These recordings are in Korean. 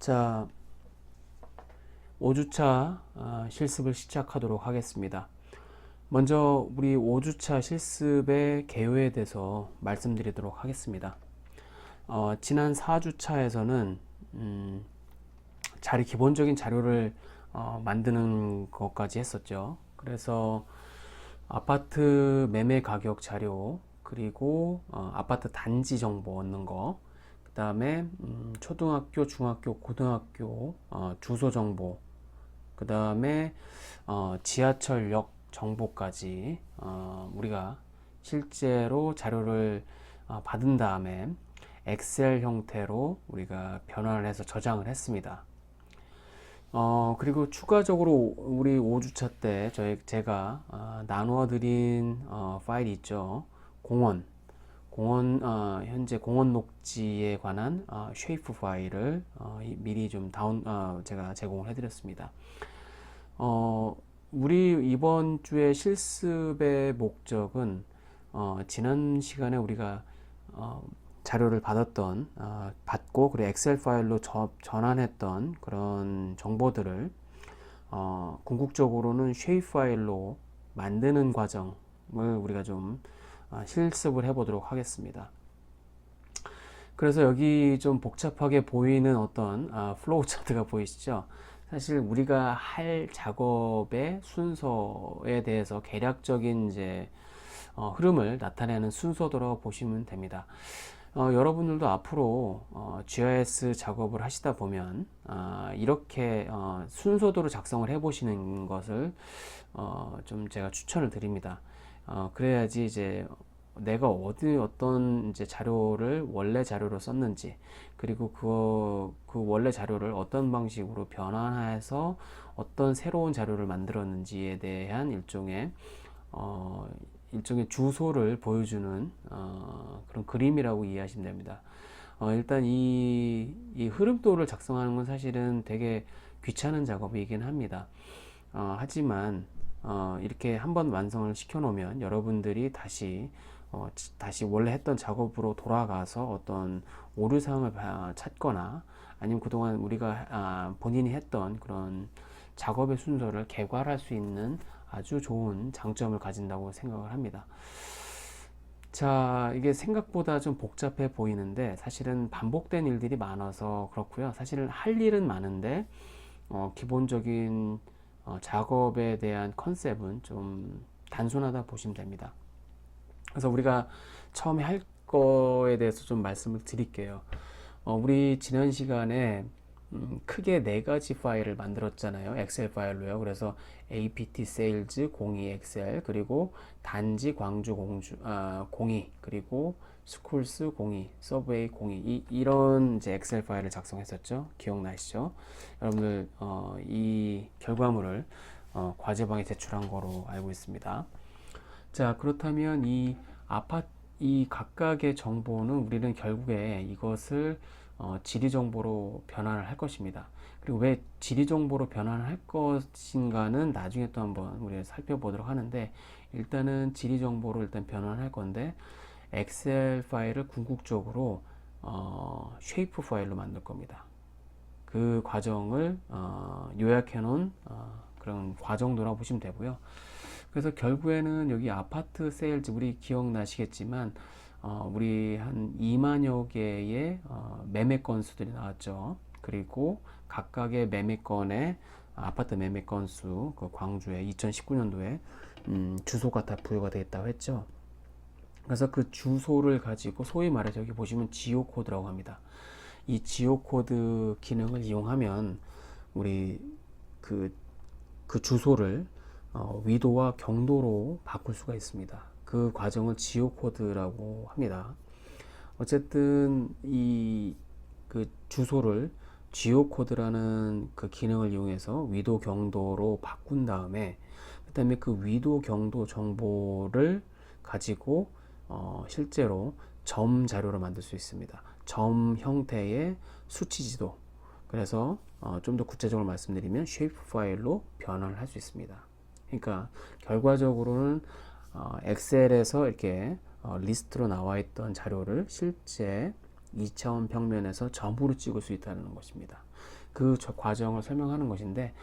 자, 5주차 실습을 시작하도록 하겠습니다. 먼저 우리 5주차 실습의 개요에 대해서 말씀드리도록 하겠습니다. 지난 4주차에서는 기본적인 자료를 만드는 것까지 했었죠. 그래서 아파트 매매 가격 자료, 그리고 아파트 단지 정보 얻는 거, 그 다음에 초등학교, 중학교, 고등학교 주소 정보, 그 다음에 지하철역 정보까지 우리가 실제로 자료를 받은 다음에 엑셀 형태로 우리가 변환을 해서 저장을 했습니다. 그리고 추가적으로 우리 5주차 때 제가 나누어 드린 파일이 있죠. 현재 공원 녹지에 관한 쉐이프 파일을 미리 좀 제가 제공을 해드렸습니다. 우리 이번 주의 실습의 목적은 지난 시간에 우리가 자료를 받고 그리고 엑셀 파일로 전환했던 그런 정보들을 궁극적으로는 쉐이프 파일로 만드는 과정을 우리가 좀 실습을 해보도록 하겠습니다. 그래서 여기 좀 복잡하게 보이는 어떤 플로우 차트가 보이시죠? 사실 우리가 할 작업의 순서에 대해서 개략적인 이제 흐름을 나타내는 순서도라고 보시면 됩니다. 여러분들도 앞으로 GIS 작업을 하시다 보면 이렇게 순서도로 작성을 해 보시는 것을 좀 제가 추천을 드립니다. 그래야지 이제 내가 어떤 이제 자료를 원래 자료로 썼는지, 그리고 그 원래 자료를 어떤 방식으로 변환해서 어떤 새로운 자료를 만들었는지에 대한 일종의 주소를 보여주는 그런 그림이라고 이해하시면 됩니다. 일단 이 흐름도를 작성하는 건 사실은 되게 귀찮은 작업이긴 합니다. 하지만 이렇게 한번 완성을 시켜 놓으면 여러분들이 다시 원래 했던 작업으로 돌아가서 어떤 오류사항을 찾거나, 아니면 그동안 우리가 본인이 했던 그런 작업의 순서를 개괄할 수 있는 아주 좋은 장점을 가진다고 생각을 합니다. 자, 이게 생각보다 좀 복잡해 보이는데 사실은 반복된 일들이 많아서 그렇고요. 사실은 할 일은 많은데 기본적인 작업에 대한 컨셉은 좀 단순하다 보시면 됩니다. 그래서 우리가 처음에 할 거에 대해서 좀 말씀을 드릴게요. 우리 지난 시간에 크게 네 가지 파일을 만들었잖아요. 엑셀 파일로요. 그래서 apt sales 02 엑셀, 그리고 단지 광주 02, 그리고 스쿨스 02, 서브웨이 02, 이런 이제 엑셀 파일을 작성했었죠. 기억나시죠? 여러분들 이 결과물을 과제방에 제출한 거로 알고 있습니다. 자, 그렇다면 이 각각의 정보는 우리는 결국에 이것을 지리 정보로 변환을 할 것입니다. 그리고 왜 지리 정보로 변환을 할 것인가는 나중에 또 한번 우리가 살펴보도록 하는데, 일단은 지리 정보로 일단 변환할 건데, 엑셀 파일을 궁극적으로 쉐이프 파일로 만들 겁니다. 그 과정을 요약해 놓은 그런 과정도라고 보시면 되고요. 그래서 결국에는 여기 아파트 세일즈, 우리 기억나시겠지만 우리 한 2만여 개의 매매 건수들이 나왔죠. 그리고 각각의 매매건의 아파트 매매 건수, 그 광주에 2019년도에 주소가 다 부여가 되겠다고 했죠. 그래서 그 주소를 가지고 소위 말해서 여기 보시면 지오 코드라고 합니다. 이 지오 코드 기능을 이용하면 우리 그 주소를 위도와 경도로 바꿀 수가 있습니다. 그 과정을 지오 코드라고 합니다. 어쨌든 그 주소를 지오 코드라는 그 기능을 이용해서 위도 경도로 바꾼 다음에, 그 다음에 그 위도 경도 정보를 가지고 실제로 점 자료를 만들 수 있습니다. 점 형태의 수치 지도. 그래서 좀 더 구체적으로 말씀드리면 쉐이프 파일로 변환을 할 수 있습니다. 그러니까 결과적으로는 엑셀에서 이렇게 리스트로 나와 있던 자료를 실제 2차원 평면에서 점으로 찍을 수 있다는 것입니다. 그 과정을 설명하는 것인데,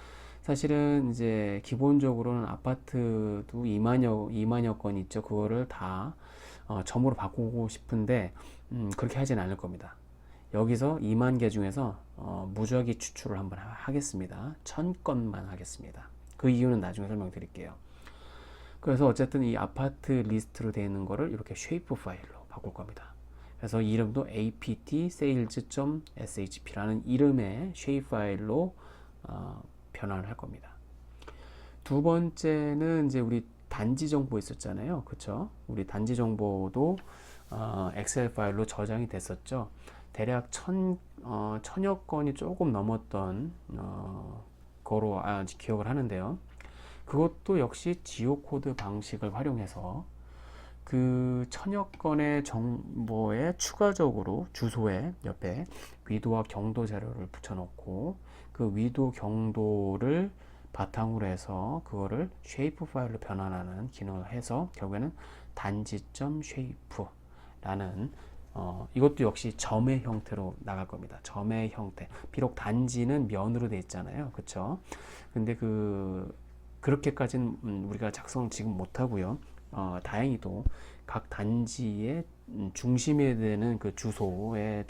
사실은 이제 기본적으로는 아파트도 2만여 건 있죠. 그거를 다 점으로 바꾸고 싶은데 그렇게 하진 않을 겁니다. 여기서 2만 개 중에서 무작위 추출을 한번 하겠습니다. 1000건만 하겠습니다. 그 이유는 나중에 설명드릴게요. 그래서 어쨌든 이 아파트 리스트로 되어 있는 거를 이렇게 쉐이프 파일로 바꿀 겁니다. 그래서 이름도 apt-sales.shp라는 이름의 쉐이프 파일로 변환을 할 겁니다. 두 번째는 이제 우리 단지 정보 있었잖아요. 그쵸? 우리 단지 정보도 엑셀 파일로 저장이 됐었죠. 대략 천여 건이 조금 넘었던 거로 기억을 하는데요. 그것도 역시 지오코드 방식을 활용해서 그 천여 건의 정보에 추가적으로 주소에 옆에 위도와 경도 자료를 붙여놓고 그 위도 경도를 바탕으로 해서 그거를 쉐이프 파일로 변환하는 기능을 해서 결국에는 단지점 쉐이프라는 이것도 역시 점의 형태로 나갈 겁니다. 점의 형태. 비록 단지는 면으로 돼 있잖아요. 그쵸? 근데 그렇게까지는 우리가 작성을 지금 못 하고요. 다행히도 각 단지의 중심에 되는 그 주소의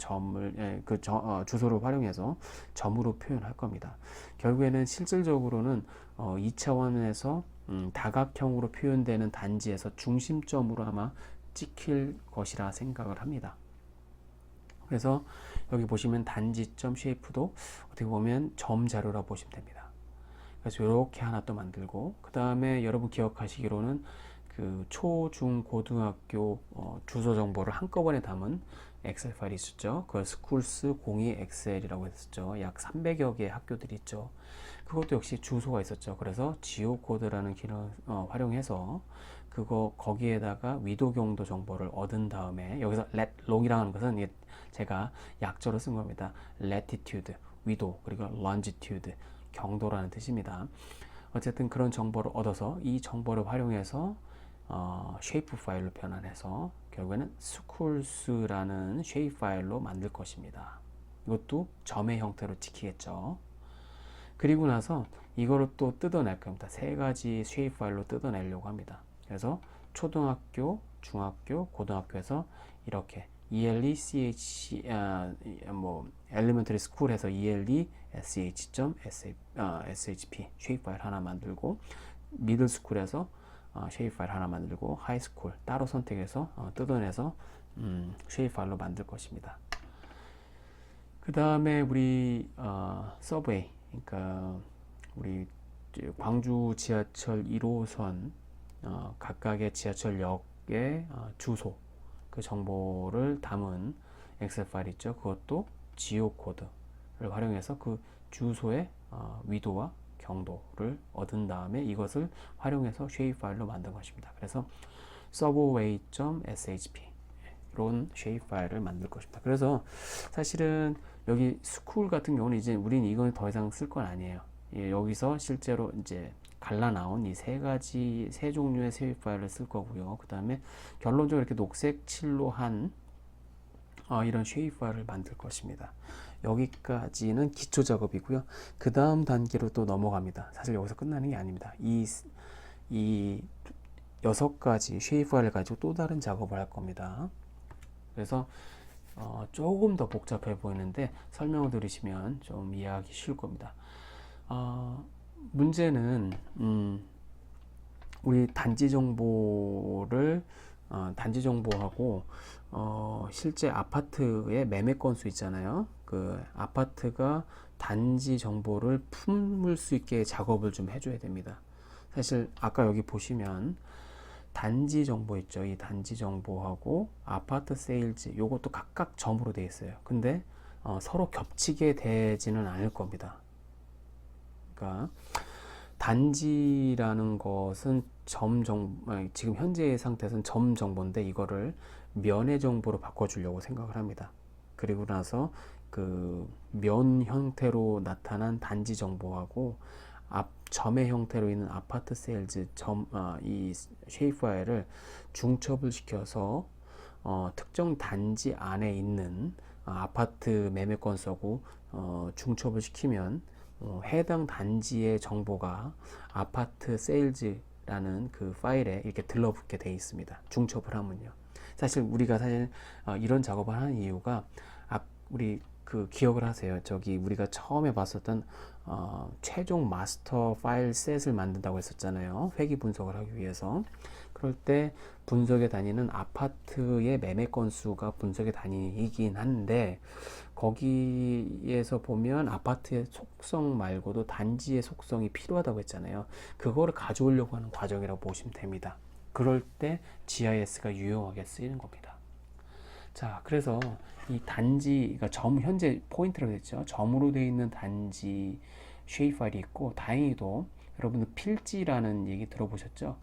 주소를 활용해서 점으로 표현할 겁니다. 결국에는 실질적으로는 2차원에서 다각형으로 표현되는 단지에서 중심점으로 아마 찍힐 것이라 생각을 합니다. 그래서 여기 보시면 단지점 쉐이프도 어떻게 보면 점 자료라고 보시면 됩니다. 그래서 이렇게 하나 또 만들고, 그 다음에 여러분 기억하시기로는 그 초, 중, 고등학교 주소 정보를 한꺼번에 담은 엑셀 파일이 있었죠. 그걸 스쿨스 02 엑셀이라고 했었죠. 약 300여 개의 학교들이 있죠. 그것도 역시 주소가 있었죠. 그래서 지오코드라는 기능을 활용해서 거기에다가 위도 경도 정보를 얻은 다음에, 여기서 let long이라는 것은 제가 약자로 쓴 겁니다. latitude 위도, 그리고 longitude 경도라는 뜻입니다. 어쨌든 그런 정보를 얻어서 이 정보를 활용해서 쉐이프 파일로 변환해서 결국에는 스쿨스라는 쉐이프 파일로 만들 것입니다. 이것도 점의 형태로 찍히겠죠. 그리고 나서 이거를 또 뜯어낼 겁니다. 세 가지 쉐이프 파일로 뜯어내려고 합니다. 그래서 초등학교, 중학교, 고등학교에서 이렇게 ELE, CH, Elementary School에서 ELE, SH.shp 쉐이프 파일 하나 만들고, 미들 스쿨에서 쉐이프 파일 하나 만들고, 하이스쿨 따로 선택해서 뜯어내서 쉐이프 파일로 만들 것입니다. 그 다음에 우리 서브웨이, 그러니까 우리 광주 지하철 1호선 각각의 지하철역의 주소, 그 정보를 담은 엑셀 파일 있죠. 그것도 지오코드를 활용해서 그 주소의 위도와 경도를 얻은 다음에 이것을 활용해서 쉐이프 파일로 만든 것입니다. 그래서 subway.shp 이런 쉐이프 파일을 만들 것입니다. 그래서 사실은 여기 스쿨 같은 경우는 이제 우리는 이건 더 이상 쓸 건 아니에요. 여기서 실제로 이제 갈라 나온 이 세 종류의 쉐이프 파일을 쓸 거고요. 그 다음에 결론적으로 이렇게 녹색 칠로 한 이런 쉐이프 파일을 만들 것입니다. 여기까지는 기초 작업이고요. 그 다음 단계로 또 넘어갑니다. 사실 여기서 끝나는 게 아닙니다. 이 6가지 쉐이프 파일을 가지고 또 다른 작업을 할 겁니다. 그래서 조금 더 복잡해 보이는데 설명을 들으시면 좀 이해하기 쉬울 겁니다. 문제는 우리 단지 정보를 단지 정보하고 실제 아파트의 매매 건수 있잖아요. 그 아파트가 단지 정보를 품을 수 있게 작업을 좀 해줘야 됩니다. 사실 아까 여기 보시면 단지 정보 있죠. 이 단지 정보하고 아파트 세일즈 요것도 각각 점으로 되어 있어요. 근데 서로 겹치게 되지는 않을 겁니다. 그러니까 단지라는 것은 지금 현재의 상태에서는 점 정보인데 이거를 면의 정보로 바꿔주려고 생각을 합니다. 그리고 나서 그 면 형태로 나타난 단지 정보하고 점의 형태로 있는 아파트 세일즈 이 쉐이프 파일을 중첩을 시켜서 특정 단지 안에 있는 아파트 매매 건수하고 중첩을 시키면 해당 단지의 정보가 아파트 세일즈라는 그 파일에 이렇게 들러붙게 되어 있습니다. 중첩을 하면요. 사실 우리가 이런 작업을 하는 이유가 우리 그 기억을 하세요. 저기 우리가 처음에 봤었던 최종 마스터 파일 셋을 만든다고 했었잖아요. 회귀 분석을 하기 위해서. 그럴 때 분석의 단위는 아파트의 매매 건수가 분석의 단위이긴 한데, 거기에서 보면 아파트의 속성 말고도 단지의 속성이 필요하다고 했잖아요. 그거를 가져오려고 하는 과정이라고 보시면 됩니다. 그럴 때 GIS가 유용하게 쓰이는 겁니다. 자, 그래서 이 단지가 현재 포인트라고 했죠. 점으로 되어 있는 단지 쉐입 파일이 있고, 다행히도 여러분들 필지라는 얘기 들어보셨죠?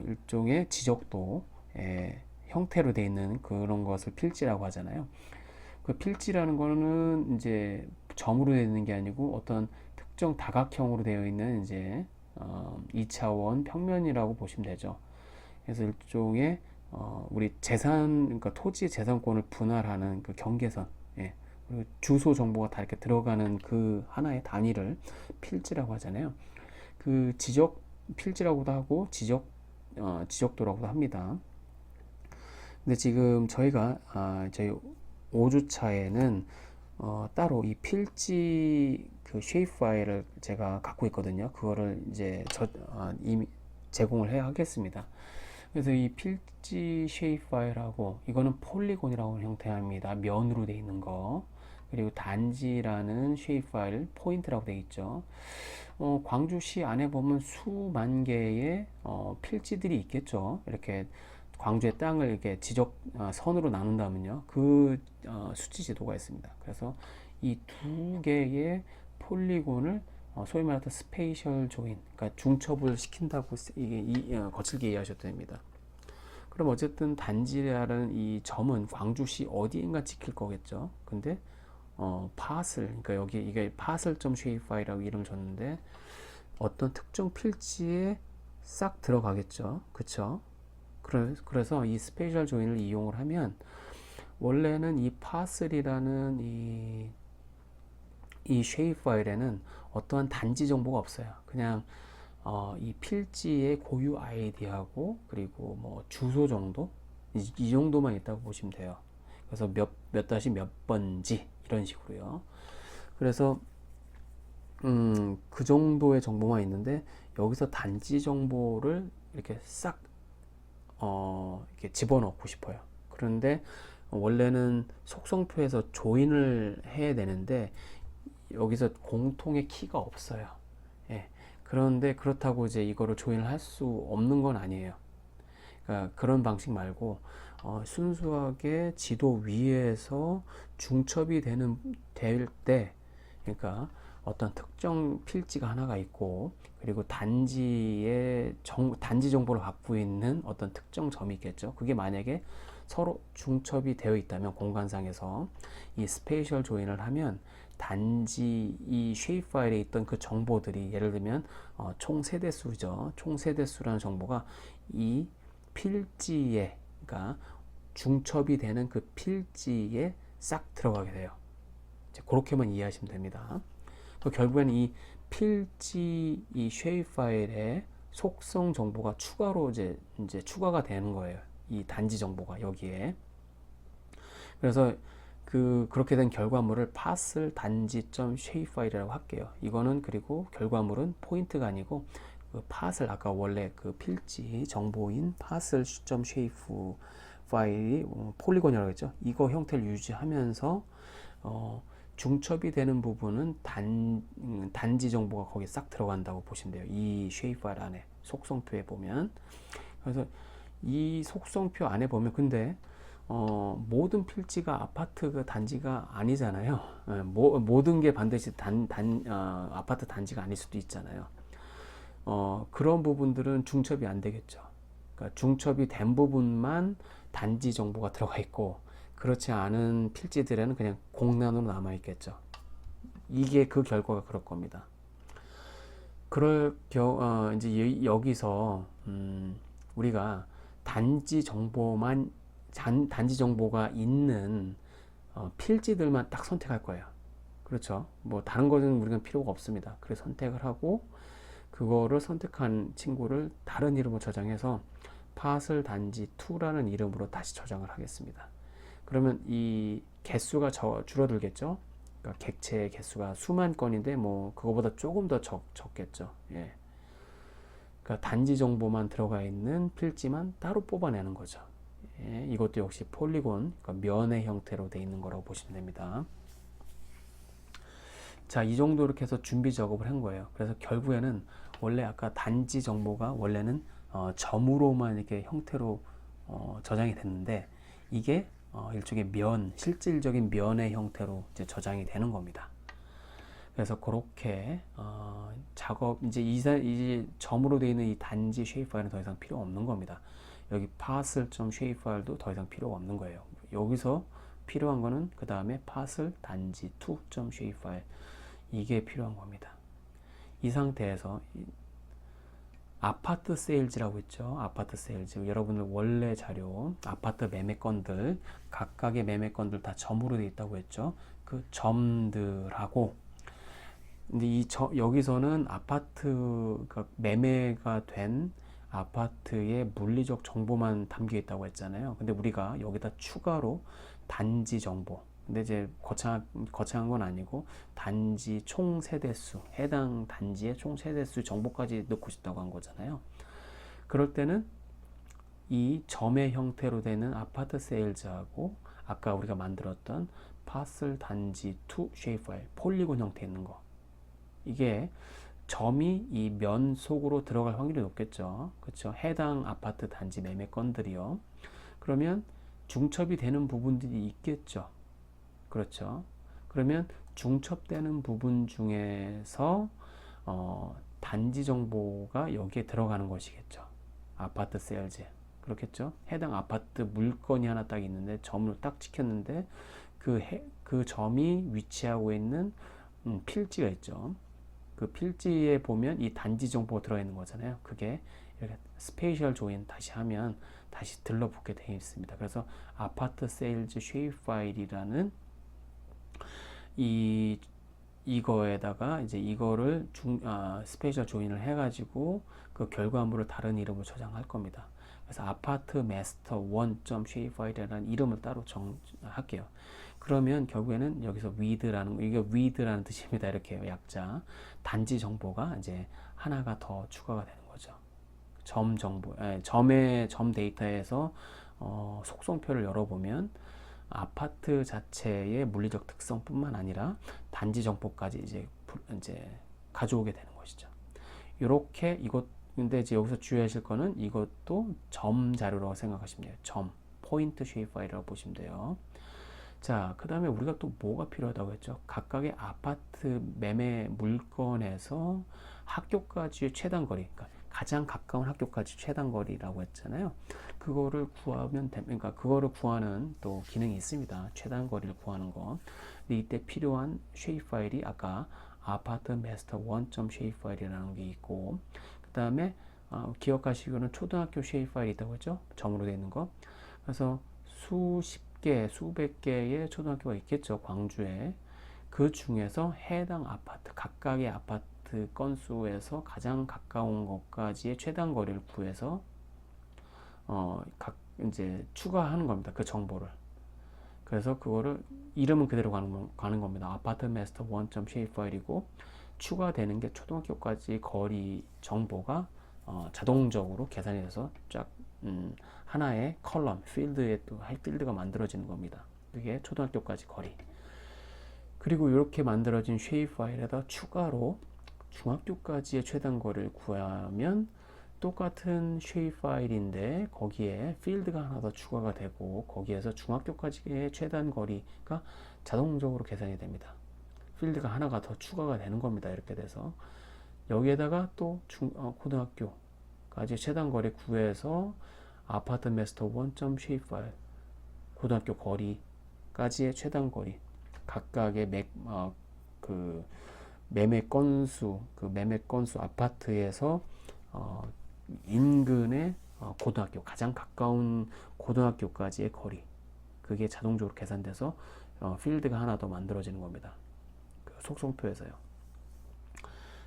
일종의 지적도의 형태로 되어 있는 그런 것을 필지라고 하잖아요. 그 필지라는 거는 이제 점으로 되어 있는 게 아니고 어떤 특정 다각형으로 되어 있는 이제 2차원 평면이라고 보시면 되죠. 그래서 일종의 우리 그러니까 토지의 재산권을 분할하는 그 경계선, 예. 그리고 주소 정보가 다 이렇게 들어가는 그 하나의 단위를 필지라고 하잖아요. 그 필지라고도 하고 지적도라고도 합니다. 근데 지금 저희가 저희 5주차에는 따로 이 필지 그 쉐입 파일을 제가 갖고 있거든요. 그거를 이제 이미 제공을 해야 하겠습니다. 그래서 이 필지 쉐입 파일하고, 이거는 폴리곤이라고 하는 형태입니다. 면으로 되어 있는 거. 그리고 단지라는 쉐입 파일, 포인트라고 되어 있죠. 광주시 안에 보면 수만 개의 필지들이 있겠죠. 이렇게 광주의 땅을 이렇게 선으로 나눈다면요, 그 수치 지도가 있습니다. 그래서 이 두 개의 폴리곤을 소위 말하는 스페이셜 조인, 그러니까 중첩을 시킨다고 거칠게 이해하셔도 됩니다. 그럼 어쨌든 단지라는 이 점은 광주시 어디인가 지킬 거겠죠. 근데 그러니까 여기 이게 파슬.쉐입 파일이라고 이름을 줬는데 어떤 특정 필지에 싹 들어가겠죠. 그쵸? 그래서 이 스페이셜 조인을 이용을 하면, 원래는 이 파슬이라는 이 쉐입 파일에는 어떠한 단지 정보가 없어요. 그냥 이 필지의 고유 아이디하고, 그리고 뭐 주소 정도, 이 정도만 있다고 보시면 돼요. 그래서 몇 다시 몇 번지 이런 식으로요. 그래서 그 정도의 정보만 있는데, 여기서 단지 정보를 이렇게 싹 이렇게 집어넣고 싶어요. 그런데 원래는 속성표에서 조인을 해야 되는데 여기서 공통의 키가 없어요. 예. 그런데 그렇다고 이제 이거를 조인을 할 수 없는 건 아니에요. 그러니까 그런 방식 말고 순수하게 지도 위에서 중첩이 될 때, 그러니까 어떤 특정 필지가 하나가 있고, 그리고 단지 정보를 갖고 있는 어떤 특정 점이 있겠죠. 그게 만약에 서로 중첩이 되어 있다면, 공간상에서 이 스페이셜 조인을 하면 단지 이 쉐입 파일에 있던 그 정보들이, 예를 들면 총 세대수죠. 총 세대수라는 정보가 이 필지에, 그러니까 중첩이 되는 그 필지에 싹 들어가게 돼요. 그렇게만 이해하시면 됩니다. 결국에는 이 필지 이 쉐입 파일에 속성 정보가 추가로 이제 추가가 되는 거예요. 이 단지 정보가 여기에. 그래서 그렇게 된 결과물을 파슬 단지.쉐입 파일이라고 할게요. 이거는, 그리고 결과물은 포인트가 아니고 그 파슬, 아까 원래 그 필지 정보인 파슬.쉐입 파일이 폴리곤이라고 했죠. 이거 형태를 유지하면서 중첩이 되는 부분은 단지 정보가 거기 싹 들어간다고 보시면 돼요. 이 쉐입 파일 안에 속성표에 보면. 그래서 이 속성표 안에 보면, 근데 모든 필지가 아파트 단지가 아니잖아요. 모든 게 반드시 아파트 단지가 아닐 수도 있잖아요. 그런 부분들은 중첩이 안 되겠죠. 그러니까 중첩이 된 부분만 단지 정보가 들어가 있고, 그렇지 않은 필지들에는 그냥 공란으로 남아 있겠죠. 이게 그 결과가 그럴 겁니다. 이제 여기서 우리가 단지 정보가 있는 필지들만 딱 선택할 거예요. 그렇죠. 뭐 다른 거는 우리가 필요가 없습니다. 그래서 선택을 하고 그거를 선택한 친구를 다른 이름으로 저장해서 파슬 단지 2라는 이름으로 다시 저장을 하겠습니다. 그러면 이 개수가 줄어들겠죠. 그러니까 객체의 개수가 수만 건인데 뭐 그거보다 조금 더 적겠죠. 예. 그러니까 단지 정보만 들어가 있는 필지만 따로 뽑아내는 거죠. 예. 이것도 역시 폴리곤, 그러니까 면의 형태로 되어 있는 거라고 보시면 됩니다. 자, 이 정도 이렇게 해서 준비 작업을 한 거예요. 그래서 결국에는 원래 아까 단지 정보가 원래는 점으로만 이렇게 형태로 저장이 됐는데 이게 일종의 실질적인 면의 형태로 이제 저장이 되는 겁니다. 그래서 그렇게 작업 이제 점으로 되어 있는 이 단지 쉐입 파일은 더 이상 필요 없는 겁니다. 여기 parcel.shape 파일도 더 이상 필요가 없는 거예요. 여기서 필요한 거는 그 다음에 parcel 단지 2.shape 파일 이게 필요한 겁니다. 이 상태에서 아파트 세일즈라고 있죠. 아파트 세일즈. 여러분들 원래 자료 아파트 매매건들 각각의 매매건들 다 점으로 되어 있다고 했죠. 그 점들하고 근데 여기서는 아파트가 매매가 된 아파트의 물리적 정보만 담겨 있다고 했잖아요. 근데 우리가 여기다 추가로 단지 정보 근데 이제 거창한 건 아니고 단지 총 세대수, 해당 단지의 총 세대수 정보까지 넣고 싶다고 한 거잖아요. 그럴 때는 이 점의 형태로 되는 아파트 세일즈하고 아까 우리가 만들었던 파슬 단지 2 쉐입 파일, 폴리곤 형태 있는 거. 이게 점이 이 면 속으로 들어갈 확률이 높겠죠. 그렇죠? 해당 아파트 단지 매매건들이요. 그러면 중첩이 되는 부분들이 있겠죠. 그렇죠. 그러면 중첩되는 부분 중에서 단지 정보가 여기에 들어가는 것이겠죠. 아파트 세일즈. 그렇겠죠. 해당 아파트 물건이 하나 딱 있는데 점을 딱 찍혔는데 그 점이 위치하고 있는 필지가 있죠. 그 필지에 보면 이 단지 정보가 들어있는 거잖아요. 그게 이렇게 스페이셜 조인 다시 하면 다시 들러붙게 되어 있습니다. 그래서 아파트 세일즈 쉐입 파일이라는 이거에다가 이제 이거를 스페이셜 조인을 해가지고 그 결과물을 다른 이름으로 저장할 겁니다. 그래서 아파트 마스터 1.shape 파일이라는 이름을 따로 할게요. 그러면 결국에는 여기서 wid라는 이게 wid라는 뜻입니다. 이렇게 약자 단지 정보가 이제 하나가 더 추가가 되는 거죠. 점 데이터에서 속성표를 열어보면 아파트 자체의 물리적 특성뿐만 아니라 단지 정보까지 이제 가져오게 되는 것이죠. 이렇게 근데 이제 여기서 주의하실 거는 이것도 점 자료라고 생각하시면 돼요. 점 포인트 쉐입 파일이라고 보시면 돼요. 자, 그 다음에 우리가 또 뭐가 필요하다고 했죠? 각각의 아파트 매매 물건에서 학교까지의 최단 거리, 그러니까 가장 가까운 학교까지 최단 거리라고 했잖아요. 그거를 구하면 그러니까 그거를 구하는 또 기능이 있습니다. 최단 거리를 구하는 거. 근데 이때 필요한 쉐입 파일이 아까 아파트 마스터 1.shape 파일이라는 게 있고, 그 다음에 기억하시기로는 초등학교 쉐입 파일이 있다고 했죠? 점으로 되어 있는 거. 그래서 수백 개의 초등학교가 있겠죠. 광주에. 그 중에서 해당 아파트, 각각의 아파트 건수에서 가장 가까운 것까지의 최단 거리를 구해서 이제 추가하는 겁니다. 그 정보를. 그래서 그거를 이름은 그대로 가는 겁니다. 아파트 마스터 1.shape 파일이고 추가되는 게 초등학교까지 거리 정보가 자동적으로 계산이 돼서 쫙 하나의 컬럼, 필드에 또 필드가 만들어지는 겁니다. 그게 초등학교까지 거리. 그리고 이렇게 만들어진 쉐입 파일에다 추가로 중학교까지의 최단 거리를 구하면 똑같은 쉐입 파일인데 거기에 필드가 하나 더 추가가 되고 거기에서 중학교까지의 최단 거리가 자동적으로 계산이 됩니다. 필드가 하나가 더 추가가 되는 겁니다. 이렇게 돼서 여기에다가 또 고등학교까지 최단 거리 구해서 아파트 마스터 1.shape 파일 고등학교 거리까지의 최단 거리 각각의 매매 건수 아파트에서 인근의 고등학교 가장 가까운 고등학교까지의 거리 그게 자동적으로 계산돼서 필드가 하나 더 만들어지는 겁니다. 그 속성표에서요.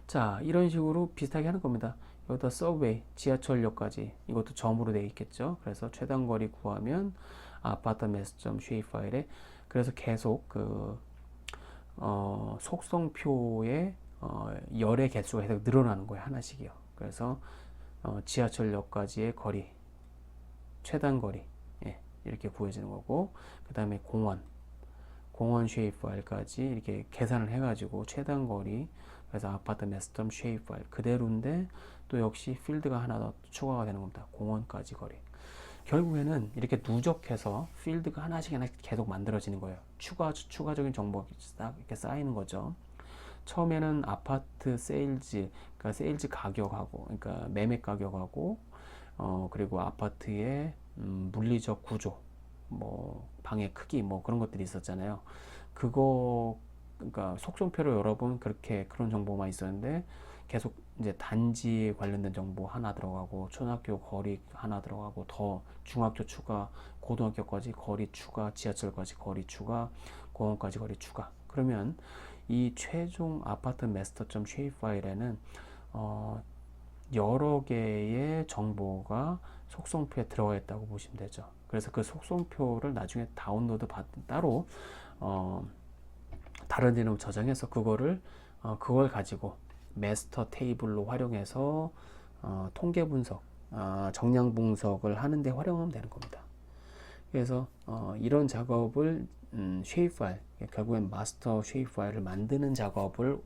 자, 이런 식으로 비슷하게 하는 겁니다. 여기다 서브웨이, 지하철역까지 이것도 점으로 되어 있겠죠. 그래서 최단거리 구하면 아파트 매스점 쉐입 파일에 그래서 계속 속성표의 열의 개수가 계속 늘어나는 거예요. 하나씩이요. 그래서 지하철역까지의 거리, 최단거리 이렇게 구해지는 거고, 그 다음에 공원 쉐입 파일까지 이렇게 계산을 해가지고 최단거리, 그래서 아파트 매스점 쉐입 파일 그대로인데 또 역시 필드가 하나 더 추가가 되는 겁니다. 공원까지 거리. 결국에는 이렇게 누적해서 필드가 하나씩 계속 만들어지는 거예요. 추가적인 정보가 이렇게 쌓이는 거죠. 처음에는 아파트 세일즈, 그러니까 세일즈 가격하고, 그러니까 매매 가격하고, 그리고 아파트의 물리적 구조, 뭐 방의 크기, 뭐 그런 것들이 있었잖아요. 그러니까 속성표로 여러 번 그런 정보만 있었는데 계속 이제 단지에 관련된 정보 하나 들어가고 초등학교 거리 하나 들어가고 더 중학교 추가, 고등학교까지 거리 추가, 지하철까지 거리 추가, 공원까지 거리 추가. 그러면 이 최종 아파트 마스터점 쉐입 파일에는 여러 개의 정보가 속성표에 들어가 있다고 보시면 되죠. 그래서 그 속성표를 나중에 다운로드 받은 따로 다른 이름 저장해서 그걸 가지고 마스터 테이블로 활용해서 통계 분석, 정량 분석을 하는데 활용하면 되는 겁니다. 그래서 이런 작업을 쉐입 파일, 결국엔 마스터 쉐입 파일을 만드는 작업을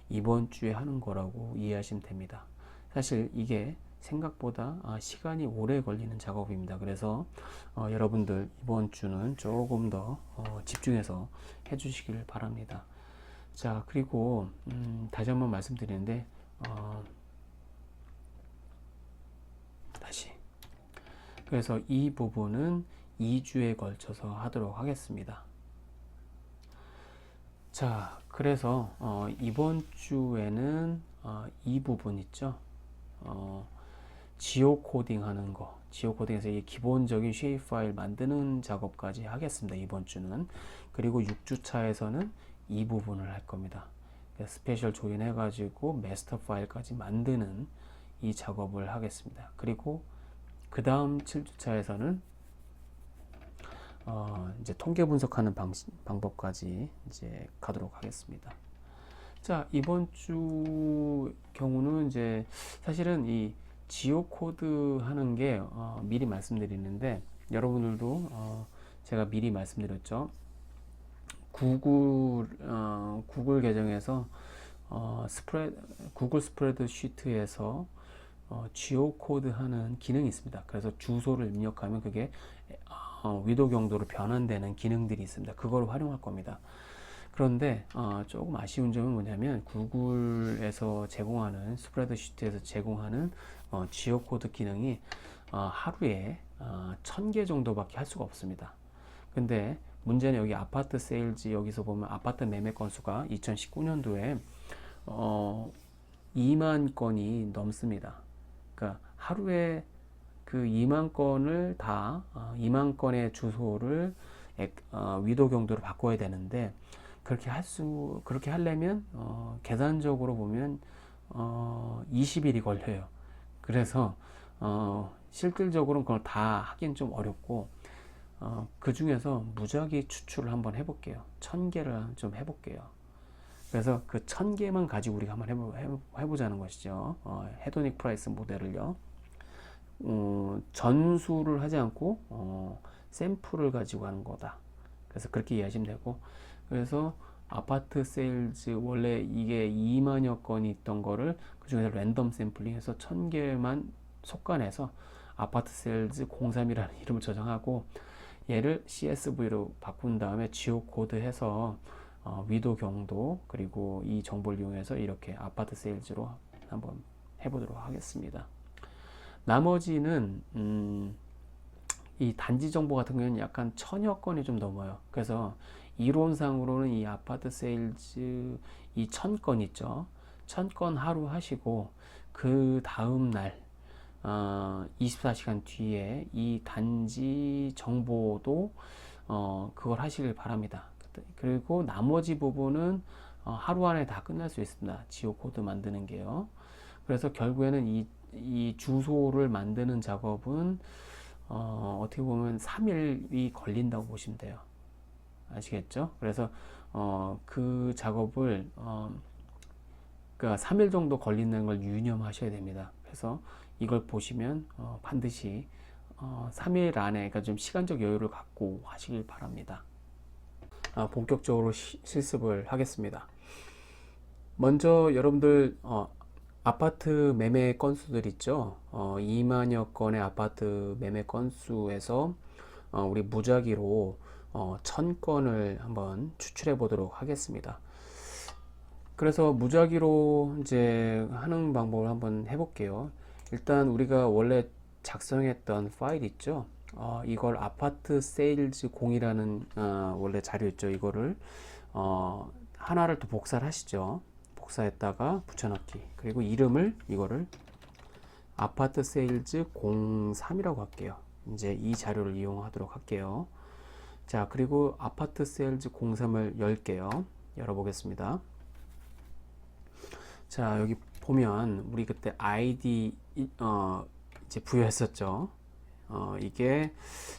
이번 주에 하는 거라고 이해하시면 됩니다. 사실 이게 생각보다 시간이 오래 걸리는 작업입니다. 그래서 여러분들 이번 주는 조금 더 집중해서 해주시길 바랍니다. 자, 그리고 다시 한번 말씀드리는데 다시 그래서 이 부분은 2주에 걸쳐서 하도록 하겠습니다. 자, 그래서 이번 주에는 이 부분 있죠. 지오 코딩 하는 거, 지오 코딩에서 이 기본적인 쉐입 파일 만드는 작업까지 하겠습니다. 이번 주는. 그리고 6주차에서는 이 부분을 할 겁니다. 스페셜 조인 해가지고 마스터 파일까지 만드는 이 작업을 하겠습니다. 그리고 그 다음 7주차에서는 이제 통계 분석하는 방법까지 이제 가도록 하겠습니다. 자, 이번 주 경우는 이제 사실은 이 지오 코드 하는 게 미리 말씀드리는데 여러분들도 제가 미리 말씀드렸죠. 구글 계정에서 구글 스프레드 시트에서 지오 코드 하는 기능이 있습니다. 그래서 주소를 입력하면 그게 위도 경도로 변환되는 기능들이 있습니다. 그걸 활용할 겁니다. 그런데 조금 아쉬운 점은 뭐냐면 구글에서 제공하는 스프레드시트에서 제공하는 지오 코드 기능이 하루에 1000개 정도밖에 할 수가 없습니다. 근데 문제는 여기 아파트 세일즈 여기서 보면 아파트 매매 건수가 2019년도에 2만 건이 넘습니다. 그러니까 하루에 그 2만 건을 다 2만 건의 주소를 위도 경도로 바꿔야 되는데 그렇게 하려면 계산적으로 보면 20일이 걸려요. 그래서 실질적으로는 그걸 다 하긴 좀 어렵고 그 중에서 무작위 추출을 한번 해볼게요. 1000개를 좀 해볼게요. 그래서 그 1000개만 가지고 우리가 한번 해보자는 것이죠. 헤도닉 프라이스 모델을요. 전수를 하지 않고 샘플을 가지고 하는 거다. 그래서 그렇게 이해하시면 되고, 그래서 아파트 세일즈 원래 이게 2만여 건이 있던 거를 그 중에서 랜덤 샘플링해서 1000개만 속간해서 아파트 세일즈 03이라는 이름을 저장하고 얘를 CSV로 바꾼 다음에 지오 코드 해서 위도 경도 그리고 이 정보를 이용해서 이렇게 아파트 세일즈로 한번 해보도록 하겠습니다. 나머지는 이 단지 정보 같은 경우는 약간 1000여 건이 좀 넘어요. 그래서 이론상으로는 이 아파트 세일즈 이 1000건 있죠. 1000건 하루 하시고 그 다음 날 24시간 뒤에 이 단지 정보도 그걸 하시길 바랍니다. 그리고 나머지 부분은 하루 안에 다 끝날 수 있습니다. 지오 코드 만드는 게요. 그래서 결국에는 이 주소를 만드는 작업은 어떻게 보면 3일이 걸린다고 보시면 돼요. 아시겠죠? 그래서 그 작업을 그러니까 3일 정도 걸린다는 걸 유념하셔야 됩니다. 그래서 이걸 보시면 반드시 3일 안에, 그러니까 좀 시간적 여유를 갖고 하시길 바랍니다. 본격적으로 실습을 하겠습니다. 먼저 여러분들 아파트 매매 건수들 있죠. 2만여 건의 아파트 매매 건수에서 우리 무작위로 1000건을 한번 추출해 보도록 하겠습니다. 그래서 무작위로 이제 하는 방법을 한번 해볼게요. 일단 우리가 원래 작성했던 파일 있죠. 이걸 아파트 세일즈 0이라는 원래 자료 있죠. 이거를 하나를 또 복사를 하시죠. 복사했다가 붙여넣기. 그리고 이거를 아파트 세일즈 03이라고 할게요. 이제 이 자료를 이용하도록 할게요. 자, 그리고 아파트 세일즈 03을 열게요. 열어보겠습니다. 자, 여기 보면 우리 그때 아이디 이제 부여했었죠. 이게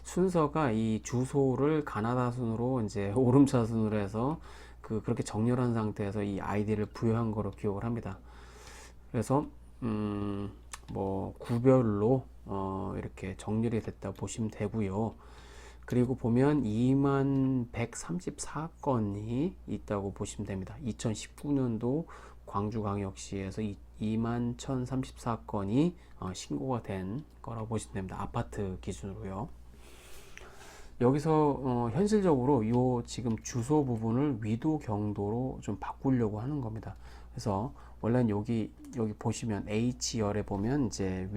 순서가 이 주소를 가나다 순으로 이제 오름차 순으로 해서 그렇게 정렬한 상태에서 이 아이디를 부여한 거로 기억을 합니다. 그래서 뭐 구별로 이렇게 정렬이 됐다 보시면 되고요. 그리고 보면 2134건이 있다고 보시면 됩니다. 2019년도 광주광역시에서 21,034건이 신고가 된 거라고 보시면 됩니다. 아파트 기준으로요. 여기서 현실적으로 이 지금 주소 부분을 위도 경도로 좀 바꾸려고 하는 겁니다. 그래서 원래는 여기 보시면 H열에 보면 이제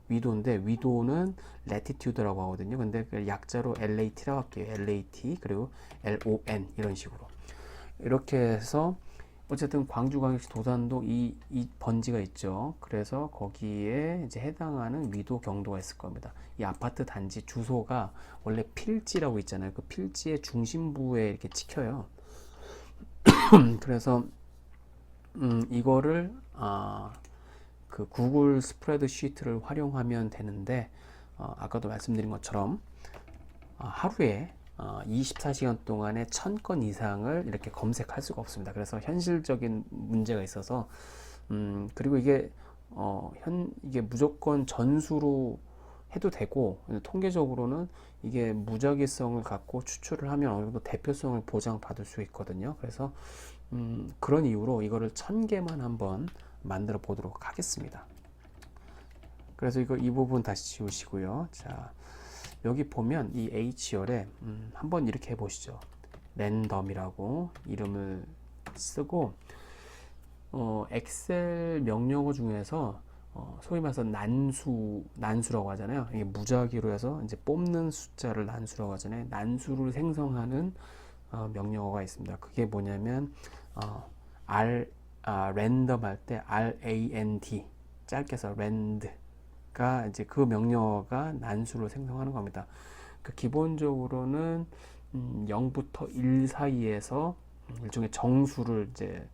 위도인데 위도는 latitude라고 하거든요. 근데 그 약자로 LAT라고 할게요. LAT 그리고 LON 이런 식으로 이렇게 해서 어쨌든 광주광역시 도산동 이 번지가 있죠. 그래서 거기에 이제 해당하는 위도 경도가 있을 겁니다. 이 아파트 단지 주소가 원래 필지라고 있잖아요. 그 필지의 중심부에 이렇게 찍혀요. 그래서 이거를 그 구글 스프레드시트를 활용하면 되는데 아까도 말씀드린 것처럼 하루에 24시간 동안에 1000건 이상을 이렇게 검색할 수가 없습니다. 그래서 현실적인 문제가 있어서 그리고 이게 이게 무조건 전수로 해도 되고 통계적으로는 이게 무작위성을 갖고 추출을 하면 어느 정도 대표성을 보장받을 수 있거든요. 그래서 그런 이유로 이거를 1000개만 한번 만들어 보도록 하겠습니다. 그래서 이 부분 다시 지우시고요. 자, 여기 보면 이 H열에 한번 이렇게 해보시죠. 랜덤이라고 이름을 쓰고 엑셀 명령어 중에서 소위 말해서 난수라고 하잖아요. 이게 무작위로 해서 이제 뽑는 숫자를 난수라고 하잖아요. 난수를 생성하는 명령어가 있습니다. 그게 뭐냐면 랜덤 할 때 RAND 짧게 해서 랜드가 이제 그 명령어가 난수를 생성하는 겁니다. 기본적으로는 0부터 1 사이에서 일종의 정수를 이제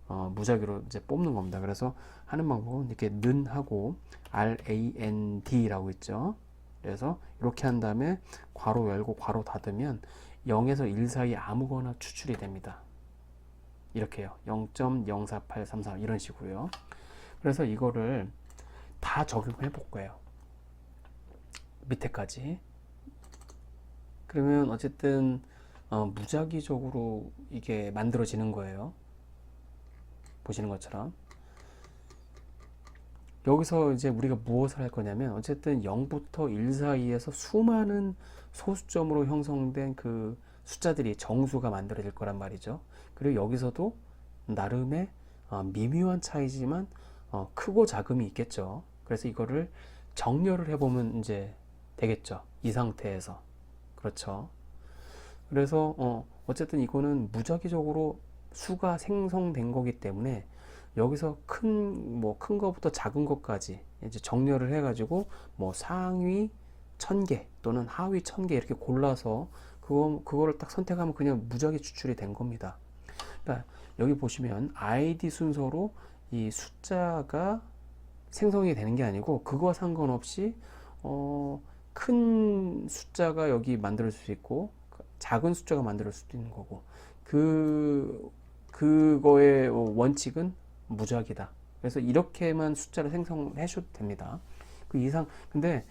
무작위로 이제 뽑는 겁니다. 그래서 하는 방법은 이렇게 는 하고 RAND라고 있죠. 그래서 이렇게 한 다음에 괄호 열고 괄호 닫으면 0에서 1 사이 아무거나 추출이 됩니다. 이렇게요. 0.04833 이런 식으로요. 그래서 이거를 다 적용해 볼 거예요. 밑에까지. 그러면 어쨌든 무작위적으로 이게 만들어지는 거예요. 보시는 것처럼. 여기서 이제 우리가 무엇을 할 거냐면 어쨌든 0부터 1 사이에서 수많은 소수점으로 형성된 그 숫자들이 정수가 만들어질 거란 말이죠. 그리고 여기서도 나름의 미묘한 차이지만 크고 작음이 있겠죠. 그래서 이거를 정렬을 해보면 이제 되겠죠. 이 상태에서. 그렇죠. 그래서 어쨌든 이거는 무작위적으로 수가 생성된 거기 때문에 여기서 큰 거부터 작은 것까지 이제 정렬을 해가지고 뭐 상위 1000개 또는 하위 1000개 이렇게 골라서 그거를 딱 선택하면 그냥 무작위 추출이 된 겁니다. 그러니까 여기 보시면 ID 순서로 이 숫자가 생성이 되는 게 아니고 그거와 상관없이 큰 숫자가 여기 만들 수 있고 작은 숫자가 만들 수도 있는 거고 그거의 원칙은 무작위다. 그래서 이렇게만 숫자를 생성해 줘도 됩니다. 그 이상 근데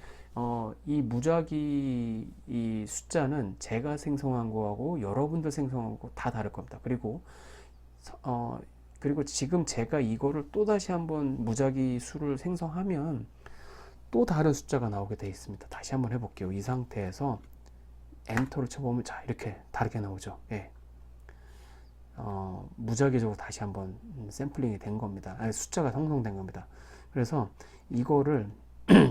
이 무작위 이 숫자는 제가 생성한 거하고 여러분들 생성한 거 다 다를 겁니다. 그리고 지금 제가 이거를 또 다시 한번 무작위 수를 생성하면 또 다른 숫자가 나오게 되어 있습니다. 다시 한번 해볼게요. 이 상태에서 엔터를 쳐보면 자 이렇게 다르게 나오죠. 예. 무작위적으로 다시 한번 샘플링이 된 겁니다. 아니, 숫자가 생성된 겁니다. 그래서 이거를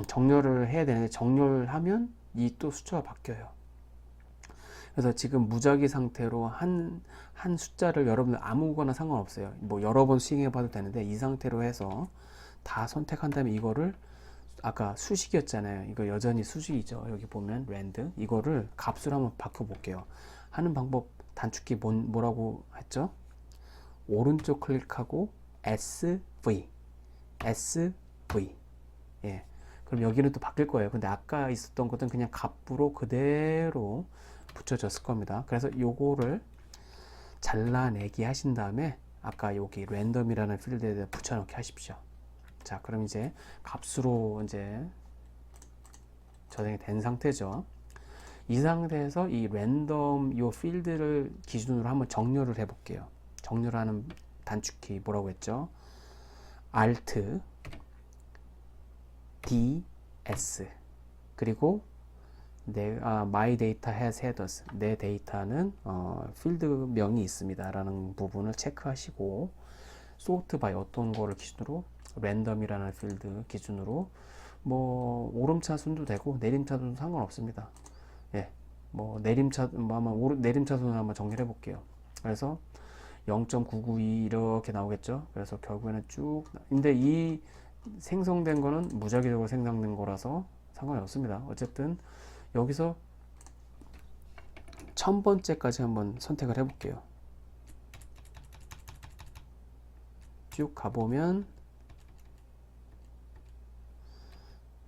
정렬을 해야 되는데 정렬하면 이 또 숫자가 바뀌어요. 그래서 지금 무작위 상태로 한 숫자를 여러분들 아무거나 상관없어요. 뭐 여러 번 스윙해 봐도 되는데 이 상태로 해서 다 선택한 다음에 이거를 아까 수식이었잖아요. 이거 여전히 수식이죠. 여기 보면 랜드 이거를 값으로 한번 바꿔 볼게요. 하는 방법 단축키 뭐라고 했죠? 오른쪽 클릭하고 SV 예. 그럼 여기는 또 바뀔 거예요. 근데 아까 있었던 것은 그냥 값으로 그대로 붙여졌을 겁니다. 그래서 요거를 잘라내기 하신 다음에 아까 여기 랜덤이라는 필드에 붙여넣기 하십시오. 자, 그럼 이제 값으로 이제 저장이 된 상태죠. 이 상태에서 이 랜덤 요 필드를 기준으로 한번 정렬을 해 볼게요. 정렬하는 단축키 뭐라고 했죠? Alt DS 그리고 my data has headers 내 데이터는 필드명이 있습니다 라는 부분을 체크하시고 sort by 어떤 거를 기준으로 랜덤이라는 필드 기준으로 뭐 오름차순도 되고 내림차순도 상관없습니다. 예, 뭐 내림차순을 한번 정리해 볼게요. 그래서 0.992 이렇게 나오겠죠. 그래서 결국에는 쭉 근데 이 생성된 거는 무작위적으로 생성된 거라서 상관이 없습니다. 어쨌든 여기서 1000번째까지 한번 선택을 해 볼게요. 쭉 가보면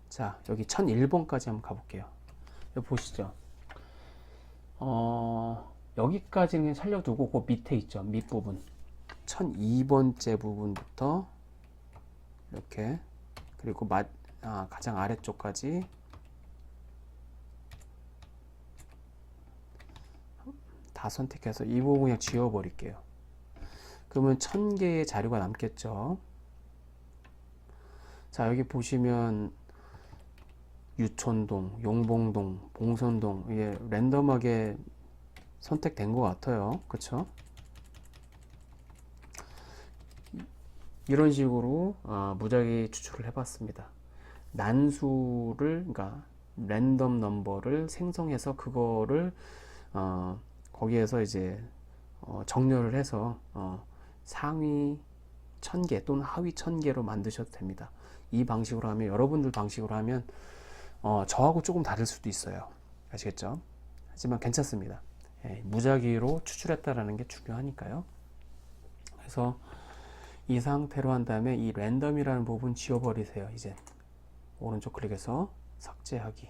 자 여기 1001번까지 한번 가볼게요. 여기 보시죠. 여기까지는 살려두고 그 밑에 있죠. 밑부분 1002번째 부분부터 이렇게 그리고 가장 아래쪽까지 다 선택해서 이 부분 그냥 지워버릴게요. 그러면 1000개의 자료가 남겠죠. 자 여기 보시면 유촌동, 용봉동, 봉선동 이게 랜덤하게 선택된 것 같아요. 그쵸? 이런 식으로 무작위 추출을 해봤습니다. 난수를 그러니까 랜덤 넘버를 생성해서 그거를 거기에서 이제 정렬을 해서 상위 1000개 또는 하위 1000개로 만드셔도 됩니다. 이 방식으로 하면 여러분들 방식으로 하면 저하고 조금 다를 수도 있어요. 아시겠죠? 하지만 괜찮습니다. 예, 무작위로 추출했다라는 게 중요하니까요. 그래서 이 상태로 한 다음에 이 랜덤이라는 부분 지워버리세요. 이제 오른쪽 클릭해서 삭제하기.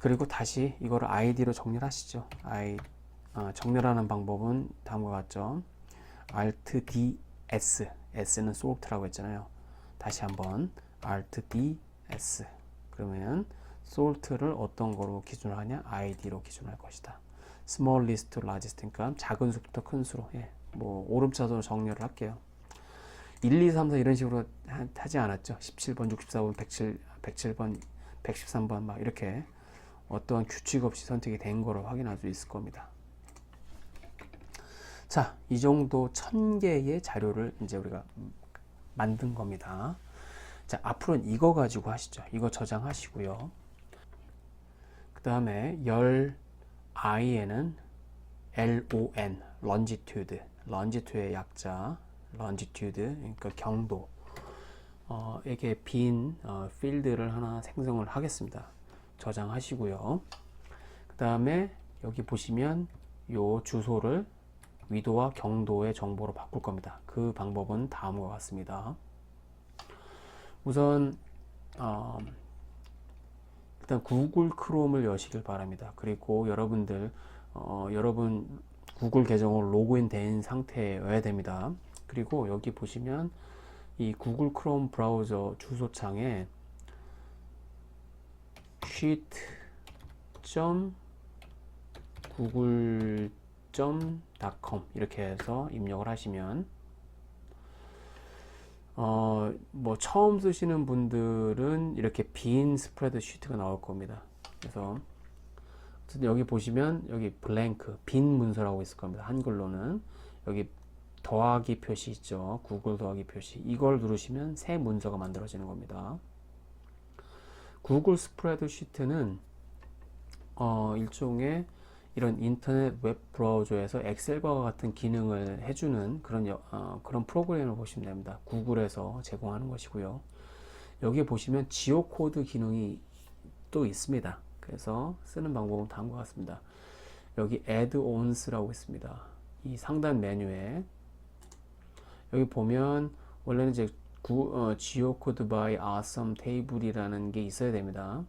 그리고 다시 이거를 id로 정렬하시죠. 정렬하는 방법은 다음과 같죠. Alt DS S는 sort라고 했잖아요. 다시 한번 Alt DS 그러면 sort를 어떤 거로 기준을 하냐? id로 기준할 것이다. small list, largest 그러니까 작은 수부터 큰 수로 뭐 오름차순으로 정렬을 할게요. 1, 2, 3, 4 이런 식으로 하지 않았죠. 17번, 64번, 107번, 113번 막 이렇게 어떠한 규칙 없이 선택이 된 거를 확인할 수 있을 겁니다. 자, 이 정도 1000개의 자료를 이제 우리가 만든 겁니다. 자, 앞으로는 이거 가지고 하시죠. 이거 저장하시고요. 그 다음에 열 I에는 LON, longitude, longitude의 약자, longitude, 그러니까 경도. 에게 빈 필드를 하나 생성을 하겠습니다. 저장하시고요. 그 그 다음에 여기 보시면 요 주소를 위도와 경도의 정보로 바꿀 겁니다. 그 방법은 다음과 같습니다. 우선 일단 구글 크롬을 여시길 바랍니다. 그리고 여러분 구글 계정으로 로그인 된 상태여야 됩니다. 그리고 여기 보시면 이 구글 크롬 브라우저 주소창에 sheet.google.com 이렇게 해서 입력을 하시면 뭐 처음 쓰시는 분들은 이렇게 빈 스프레드시트가 나올 겁니다. 그래서 여기 보시면 여기 블랭크 빈 문서라고 있을 겁니다. 한글로는 여기 더하기 표시 있죠. 구글 더하기 표시 이걸 누르시면 새 문서가 만들어지는 겁니다. 구글 스프레드시트는 일종의 이런 인터넷 웹 브라우저에서 엑셀과 같은 기능을 해주는 그런 프로그램을 보시면 됩니다. 구글에서 제공하는 것이고요. 여기 보시면 지오코드 기능이 또 있습니다. 그래서 쓰는 방법은 다음과 같습니다. 여기 add-ons라고 있습니다. 이 상단 메뉴에 여기 보면 원래는 이제 geocode by awesome table이라는 게 있어야 됩니다.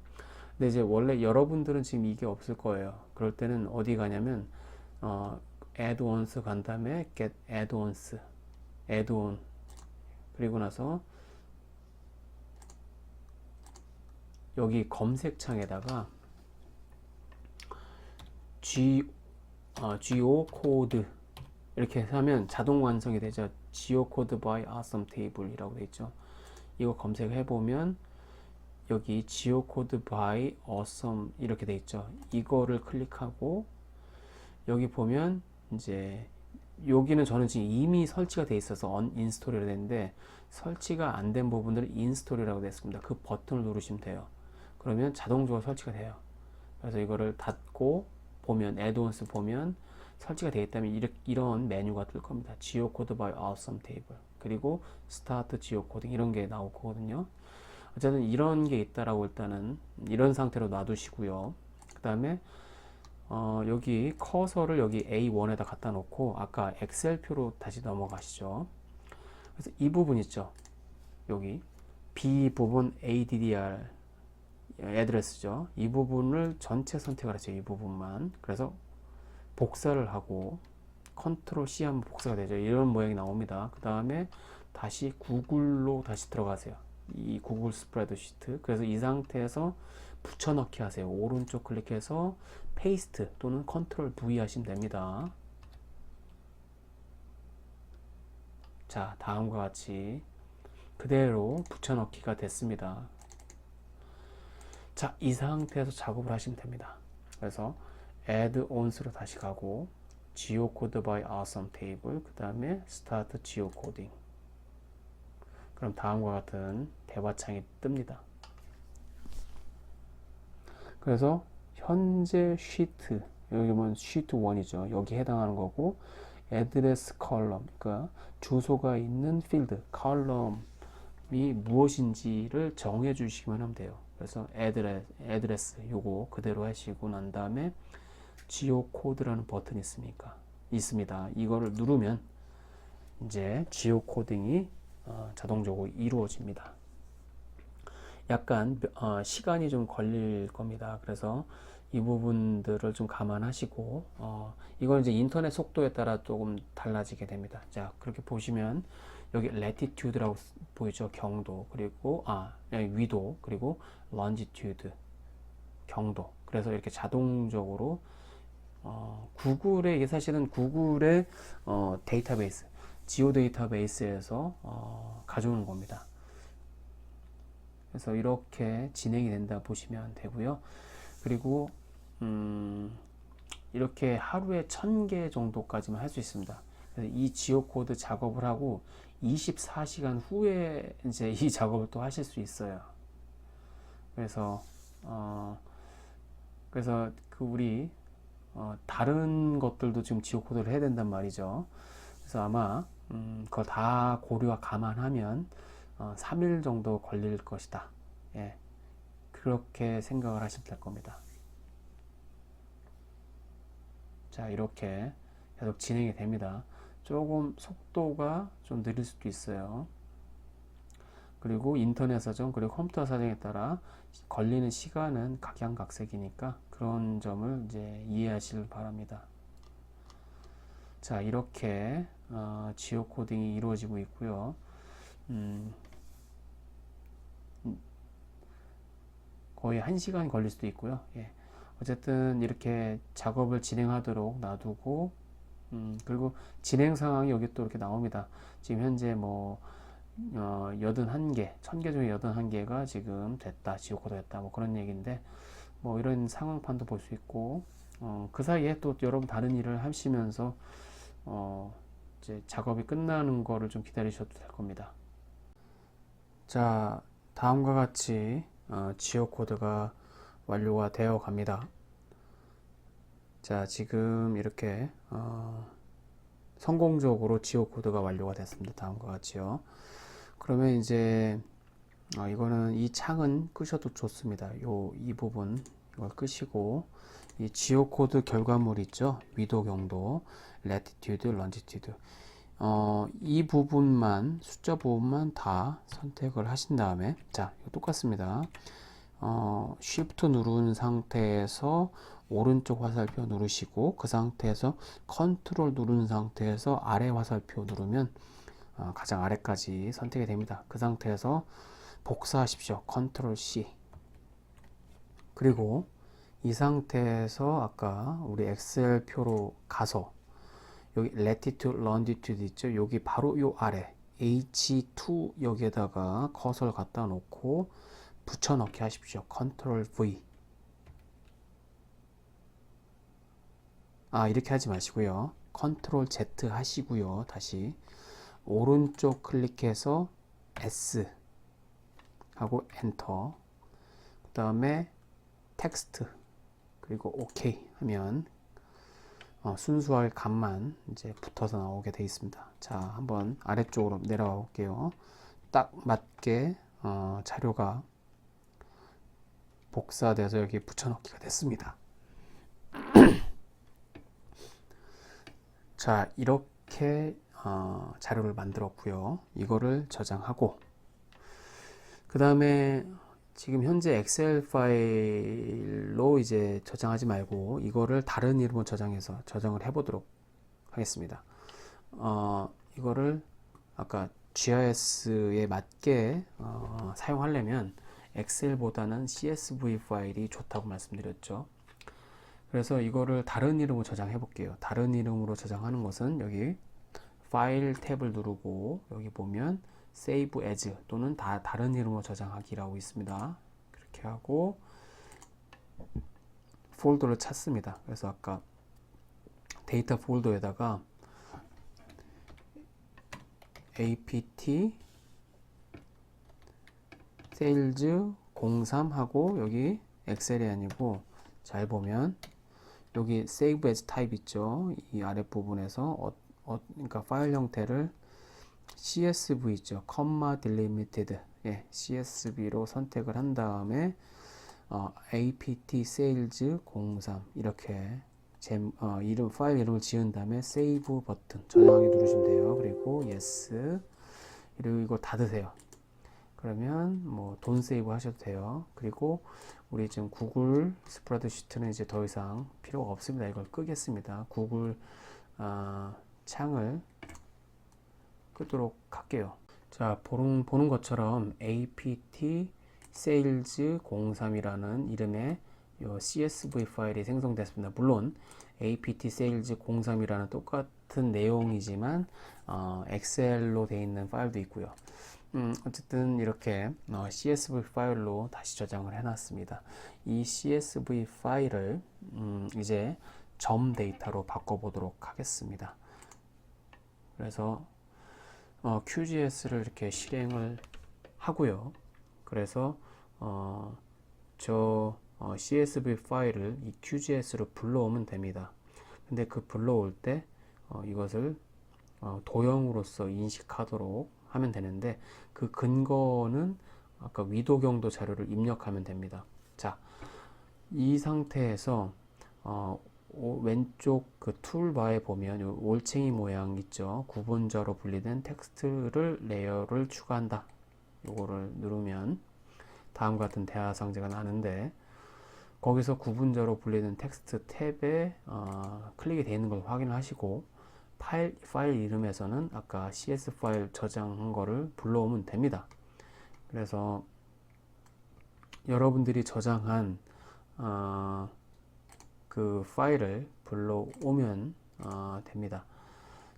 근데 이제 원래 여러분들은 지금 이게 없을 거예요. 그럴 때는 어디 가냐면 add-ons 간 다음에 get add-ons add-on 그리고 나서 여기 검색창에다가 geocode 이렇게 하면 자동 완성이 되죠. geocode by awesome table 이라고 되어 있죠. 이거 검색해 보면 여기 geocode by awesome 이렇게 되어 있죠. 이거를 클릭하고 여기 보면 이제 여기는 저는 지금 이미 설치가 되어 있어서 uninstall이 되는데 설치가 안 된 부분들을 install이라고 되어 있습니다. 그 버튼을 누르시면 돼요. 그러면 자동적으로 설치가 돼요. 그래서 이거를 닫고 보면 add-ons 보면 설치가 되어 있다면 이런 메뉴가 뜰 겁니다. geocode by awesome table 그리고 start geocoding 이런 게 나올 거거든요. 어쨌든 이런 게 있다라고 일단은 이런 상태로 놔두시고요. 그 다음에 여기 커서를 여기 A1에다 갖다 놓고 아까 엑셀표로 다시 넘어가시죠. 그래서 이 부분 있죠. 여기 B 부분 ADDR 애드레스죠. 이 부분을 전체 선택을 하죠. 이 부분만. 그래서 복사를 하고 컨트롤 C 하면 복사가 되죠. 이런 모양이 나옵니다. 그 다음에 다시 구글로 다시 들어가세요. 이 구글 스프레드시트. 그래서 이 상태에서 붙여넣기 하세요. 오른쪽 클릭해서 페이스트 또는 컨트롤 V 하시면 됩니다. 자, 다음과 같이 그대로 붙여넣기가 됐습니다. 자, 이 상태에서 작업을 하시면 됩니다. 그래서 add-ons로 다시 가고 geocode by awesome table 그 다음에 start geocoding 그럼 다음과 같은 대화창이 뜹니다. 그래서 현재 시트 여기 보면 시트 1이죠. 여기 해당하는 거고 address column 그러니까 주소가 있는 필드 컬럼이 무엇인지를 정해 주시기만 하면 돼요. 그래서 address 요거 그대로 하시고 난 다음에 geocode라는 버튼이 있습니다. 이거를 누르면 이제 geocoding이 자동적으로 이루어집니다. 약간 시간이 좀 걸릴 겁니다. 그래서 이 부분들을 좀 감안하시고 이건 이제 인터넷 속도에 따라 조금 달라지게 됩니다. 자, 그렇게 보시면 여기 latitude라고 보이죠? 경도 그리고 위도 그리고 longitude 경도. 그래서 이렇게 자동적으로 구글의 이게 사실은 구글의 데이터베이스 지오 데이터베이스에서 가져오는 겁니다. 그래서 이렇게 진행이 된다 보시면 되고요. 그리고 이렇게 하루에 1000개 정도까지만 할 수 있습니다. 그래서 이 지오코드 작업을 하고 24시간 후에 이제 이 작업을 또 하실 수 있어요. 그래서 우리 다른 것들도 지금 지오코드를 해야 된단 말이죠. 그래서 아마 그걸 다 고려와 감안하면 3일 정도 걸릴 것이다. 예, 그렇게 생각을 하시면 될 겁니다. 자, 이렇게 계속 진행이 됩니다. 조금 속도가 좀 느릴 수도 있어요. 그리고 인터넷 사정 그리고 컴퓨터 사정에 따라 걸리는 시간은 각양각색이니까 그런 점을 이제 이해하시길 바랍니다. 자, 이렇게 지오 코딩이 이루어지고 있고요. 거의 1시간 걸릴 수도 있고요. 예. 어쨌든 이렇게 작업을 진행하도록 놔두고 그리고 진행 상황이 여기 또 이렇게 나옵니다. 지금 현재 뭐 81개, 1000개 중에 81개가 지금 됐다, 지오코드 됐다, 뭐 그런 얘기인데, 뭐 이런 상황판도 볼 수 있고, 그 사이에 또 여러분 다른 일을 하시면서, 이제 작업이 끝나는 거를 좀 기다리셔도 될 겁니다. 자, 다음과 같이, 지오코드가 완료가 되어 갑니다. 자, 지금 이렇게, 성공적으로 지오코드가 완료가 됐습니다. 다음과 같이요. 그러면 이제 이거는 이 창은 끄셔도 좋습니다. 이 부분 이걸 끄시고 이 지오 코드 결과물 있죠? 위도 경도, latitude, longitude. 이 부분만 숫자 부분만 다 선택을 하신 다음에 자, 이거 똑같습니다. Shift 누른 상태에서 오른쪽 화살표 누르시고 그 상태에서 컨트롤 누른 상태에서 아래 화살표 누르면 가장 아래까지 선택이 됩니다. 그 상태에서 복사하십시오. 컨트롤 C. 그리고 이 상태에서 아까 우리 엑셀 표로 가서 여기 latitude, longitude 있죠? 여기 바로 요 아래 H2 여기에다가 커서를 갖다 놓고 붙여넣기 하십시오. 컨트롤 V. 이렇게 하지 마시고요. 컨트롤 Z 하시고요. 다시 오른쪽 클릭해서 S 하고 엔터, 그 다음에 텍스트 그리고 OK 하면 순수하게 값만 이제 붙어서 나오게 되어 있습니다. 자, 한번 아래쪽으로 내려가 볼게요. 딱 맞게 자료가 복사돼서 여기 붙여넣기가 됐습니다. 자, 이렇게 자료를 만들었고요. 이거를 저장하고 그 다음에 지금 현재 엑셀 파일로 이제 저장하지 말고 이거를 다른 이름으로 저장해서 저장을 해보도록 하겠습니다. 이거를 아까 GIS에 맞게 사용하려면 엑셀보다는 CSV 파일이 좋다고 말씀드렸죠. 그래서 이거를 다른 이름으로 저장해 볼게요. 다른 이름으로 저장하는 것은 여기 파일 탭을 누르고 여기 보면 Save As 또는 다른 이름으로 저장하기라고 있습니다. 그렇게 하고 폴더를 찾습니다. 그래서 아까 데이터 폴더에다가 apt sales 03 하고 여기 엑셀이 아니고 잘 보면 여기 Save As 타입 있죠. 이 아랫부분에서 그러니까 파일 형태를 CSV 있죠. comma delimited. 예, CSV로 선택을 한 다음에 apt sales 03 이렇게 파일 이름을 지은 다음에 Save 버튼 저장하기 누르시면 돼요. 그리고 Yes. 그리고 이거 닫으세요. 그러면 뭐 돈 세이브 하셔도 돼요. 그리고 우리 지금 구글 스프레드시트는 이제 더 이상 필요가 없습니다. 이걸 끄겠습니다. 구글 창을 끄도록 할게요. 자, 보는 것처럼 apt sales 03이라는 이름의 요 CSV 파일이 생성됐습니다. 물론 apt sales 03이라는 똑같은 내용이지만 엑셀로 되어 있는 파일도 있고요. 어쨌든 이렇게 CSV 파일로 다시 저장을 해놨습니다. 이 CSV 파일을 이제 점 데이터로 바꿔보도록 하겠습니다. 그래서 QGS를 이렇게 실행을 하고요. 그래서 CSV 파일을 이 QGS로 불러오면 됩니다. 근데 그 불러올 때 이것을 도형으로서 인식하도록 하면 되는데 그 근거는 아까 위도 경도 자료를 입력하면 됩니다. 자, 이 상태에서 왼쪽 그 툴바에 보면 요 올챙이 모양 있죠. 구분자로 분리된 텍스트를 레이어를 추가한다. 요거를 누르면 다음과 같은 대화 상자가 나는데, 거기서 구분자로 분리된 텍스트 탭에 클릭이 되어 있는 걸 확인하시고, 파일 이름에서는 아까 CS 파일 저장한 거를 불러오면 됩니다. 그래서 여러분들이 저장한 그 파일을 불러오면 됩니다.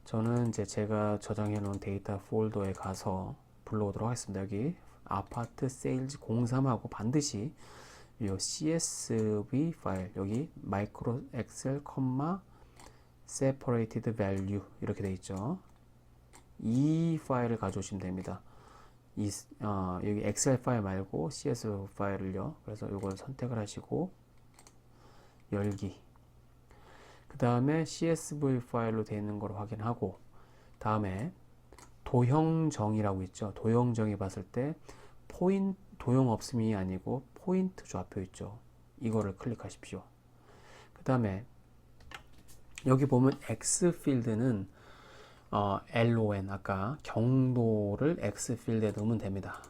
저는 이제 제가 저장해 놓은 데이터 폴더에 가서 불러오도록 하겠습니다. 여기 아파트 세일즈 03하고 반드시 이 CSV 파일, 여기 마이크로 엑셀 컴마 separated value 이렇게 되어 있죠. 이 파일을 가져오시면 됩니다. 여기 엑셀 파일 말고 CSV 파일을요. 그래서 이걸 선택을 하시고 열기. 그 다음에 CSV 파일로 되어 있는 걸 확인하고, 다음에 도형정이라고 있죠. 도형정이 봤을 때 도형 없음이 아니고 포인트 좌표 있죠. 이거를 클릭하십시오. 그 다음에 여기 보면 X 필드는 LON, 아까 경도를 X 필드에 넣으면 됩니다.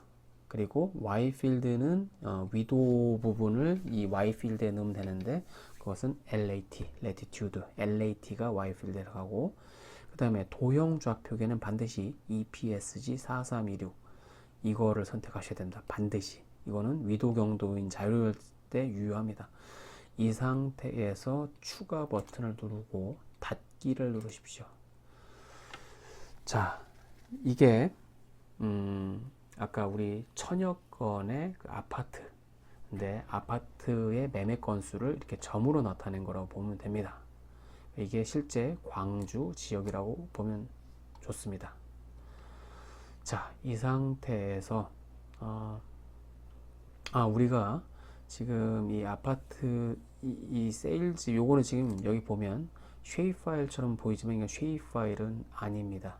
그리고 Y 필드는 위도 부분을 이 Y 필드에 넣으면 되는데, 그것은 LAT, latitude, LAT가 Y 필드에 가고, 그 다음에 도형 좌표계는 반드시 EPSG 4316 이거를 선택하셔야 됩니다. 반드시. 이거는 위도 경도인 자료일 때 유효합니다. 이 상태에서 추가 버튼을 누르고 닫기를 누르십시오. 자, 이게 아까 우리 천여 건의 그 아파트, 근데 아파트의 매매 건수를 이렇게 점으로 나타낸 거라고 보면 됩니다. 이게 실제 광주 지역이라고 보면 좋습니다. 자, 이 상태에서 우리가 지금 이 아파트 이 세일즈 요거는 지금 여기 보면 쉐입 파일처럼 보이지만 이건 쉐입 파일은 아닙니다.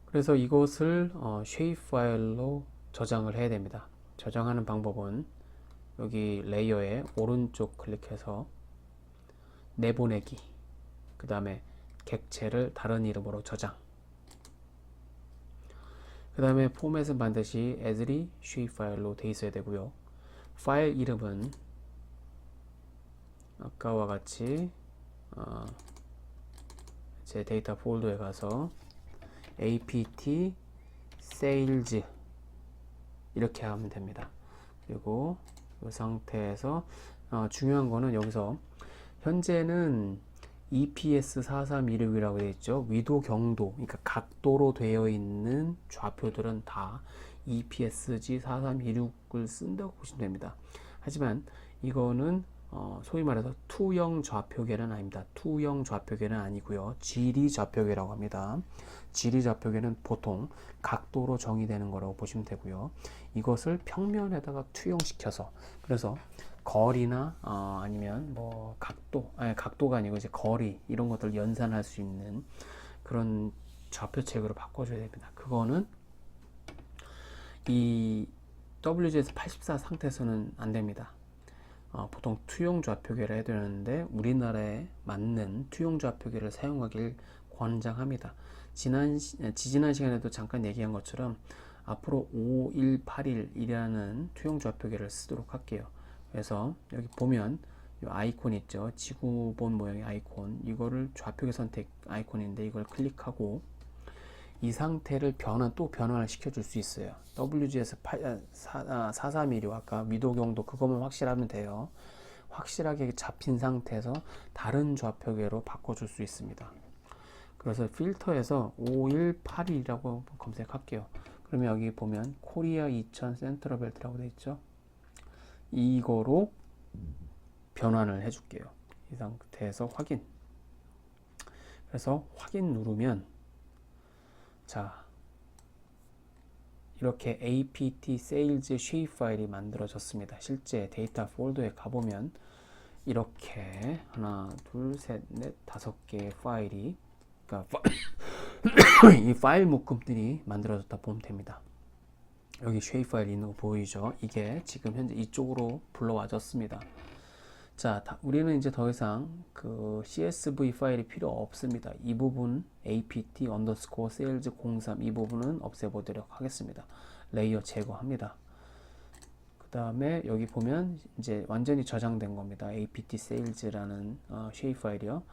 그래서 이것을 쉐입 파일로 저장을 해야 됩니다. 저장하는 방법은 여기 레이어에 오른쪽 클릭해서 내보내기, 그 다음에 객체를 다른 이름으로 저장, 그 다음에 포맷은 반드시 as리 shape 파일로 되어 있어야 되고요. 파일 이름은 아까와 같이 제 데이터 폴더에 가서 apt sales 이렇게 하면 됩니다. 그리고 이 상태에서 중요한 거는 여기서 현재는 EPS 4316이라고 되어 있죠. 위도 경도, 그러니까 각도로 되어 있는 좌표들은 다 EPSG 4316을 쓴다고 보시면 됩니다. 하지만 이거는 소위 말해서 투영 좌표계는 아닙니다. 투영 좌표계는 아니고요. 지리 좌표계라고 합니다. 지리 좌표계는 보통 각도로 정의되는 거라고 보시면 되고요. 이것을 평면에다가 투영시켜서, 그래서 거리나 아니면 뭐 각도가 아니고 이제 거리 이런 것들 연산할 수 있는 그런 좌표책으로 바꿔줘야 됩니다. 그거는 이 WGS 84 상태에서는 안 됩니다. 보통 투영 좌표계를 해야 되는데 우리나라에 맞는 투영 좌표계를 사용하길 권장합니다. 지지난 시간에도 잠깐 얘기한 것처럼 앞으로 5181이라는 투영 좌표계를 쓰도록 할게요. 그래서 여기 보면 이 아이콘 있죠. 지구본 모양의 아이콘, 이거를 좌표계 선택 아이콘인데 이걸 클릭하고 이 상태를 또 변화를 시켜줄 수 있어요. WGS 4316 아까 위도 경도 그것만 확실하면 돼요. 확실하게 잡힌 상태에서 다른 좌표계로 바꿔줄 수 있습니다. 그래서 필터에서 5181이라고 검색할게요. 그러면 여기 보면 코리아 2000 센트럴 벨트라고 되어 있죠. 이거로 변환을 해줄게요. 이 상태에서 확인. 그래서 확인 누르면 자, 이렇게 apt sales shape 파일이 만들어졌습니다. 실제 데이터 폴더에 가보면 이렇게 하나, 둘, 셋, 넷, 다섯 개의 파일이, 그러니까 이 파일 묶음들이 만들어졌다 보면 됩니다. 여기 shape 파일 있는 거 보이죠? 이게 지금 현재 이쪽으로 불러와졌습니다. 자, 우리는 이제 더 이상 그 CSV 파일이 필요 없습니다. 이 부분 apt underscore sales 03 이 부분은 없애보도록 하겠습니다. 레이어 제거합니다. 그 다음에 여기 보면 이제 완전히 저장된 겁니다. apt sales라는 쉐입 파일이요.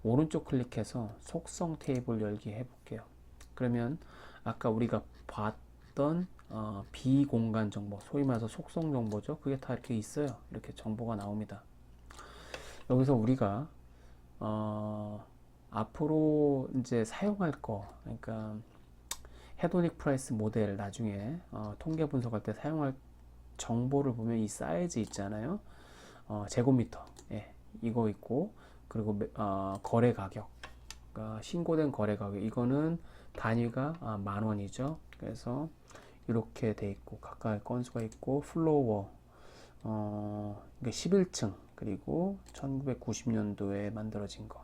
오른쪽 클릭해서 속성 테이블 열기 해볼게요. 그러면 아까 우리가 봤던 비공간 정보, 소위 말해서 속성 정보죠. 그게 다 이렇게 있어요. 이렇게 정보가 나옵니다. 여기서 우리가 앞으로 이제 사용할 거, 그러니까 헤도닉 프라이스 모델 나중에 통계 분석할 때 사용할 정보를 보면 이 사이즈 있잖아요. 제곱미터, 예, 이거 있고, 그리고 거래 가격, 그러니까 신고된 거래 가격, 이거는 단위가 10,000원이죠. 그래서 이렇게 돼 있고 각각의 건수가 있고 플로어 11층 그리고 1990년도에 만들어진 거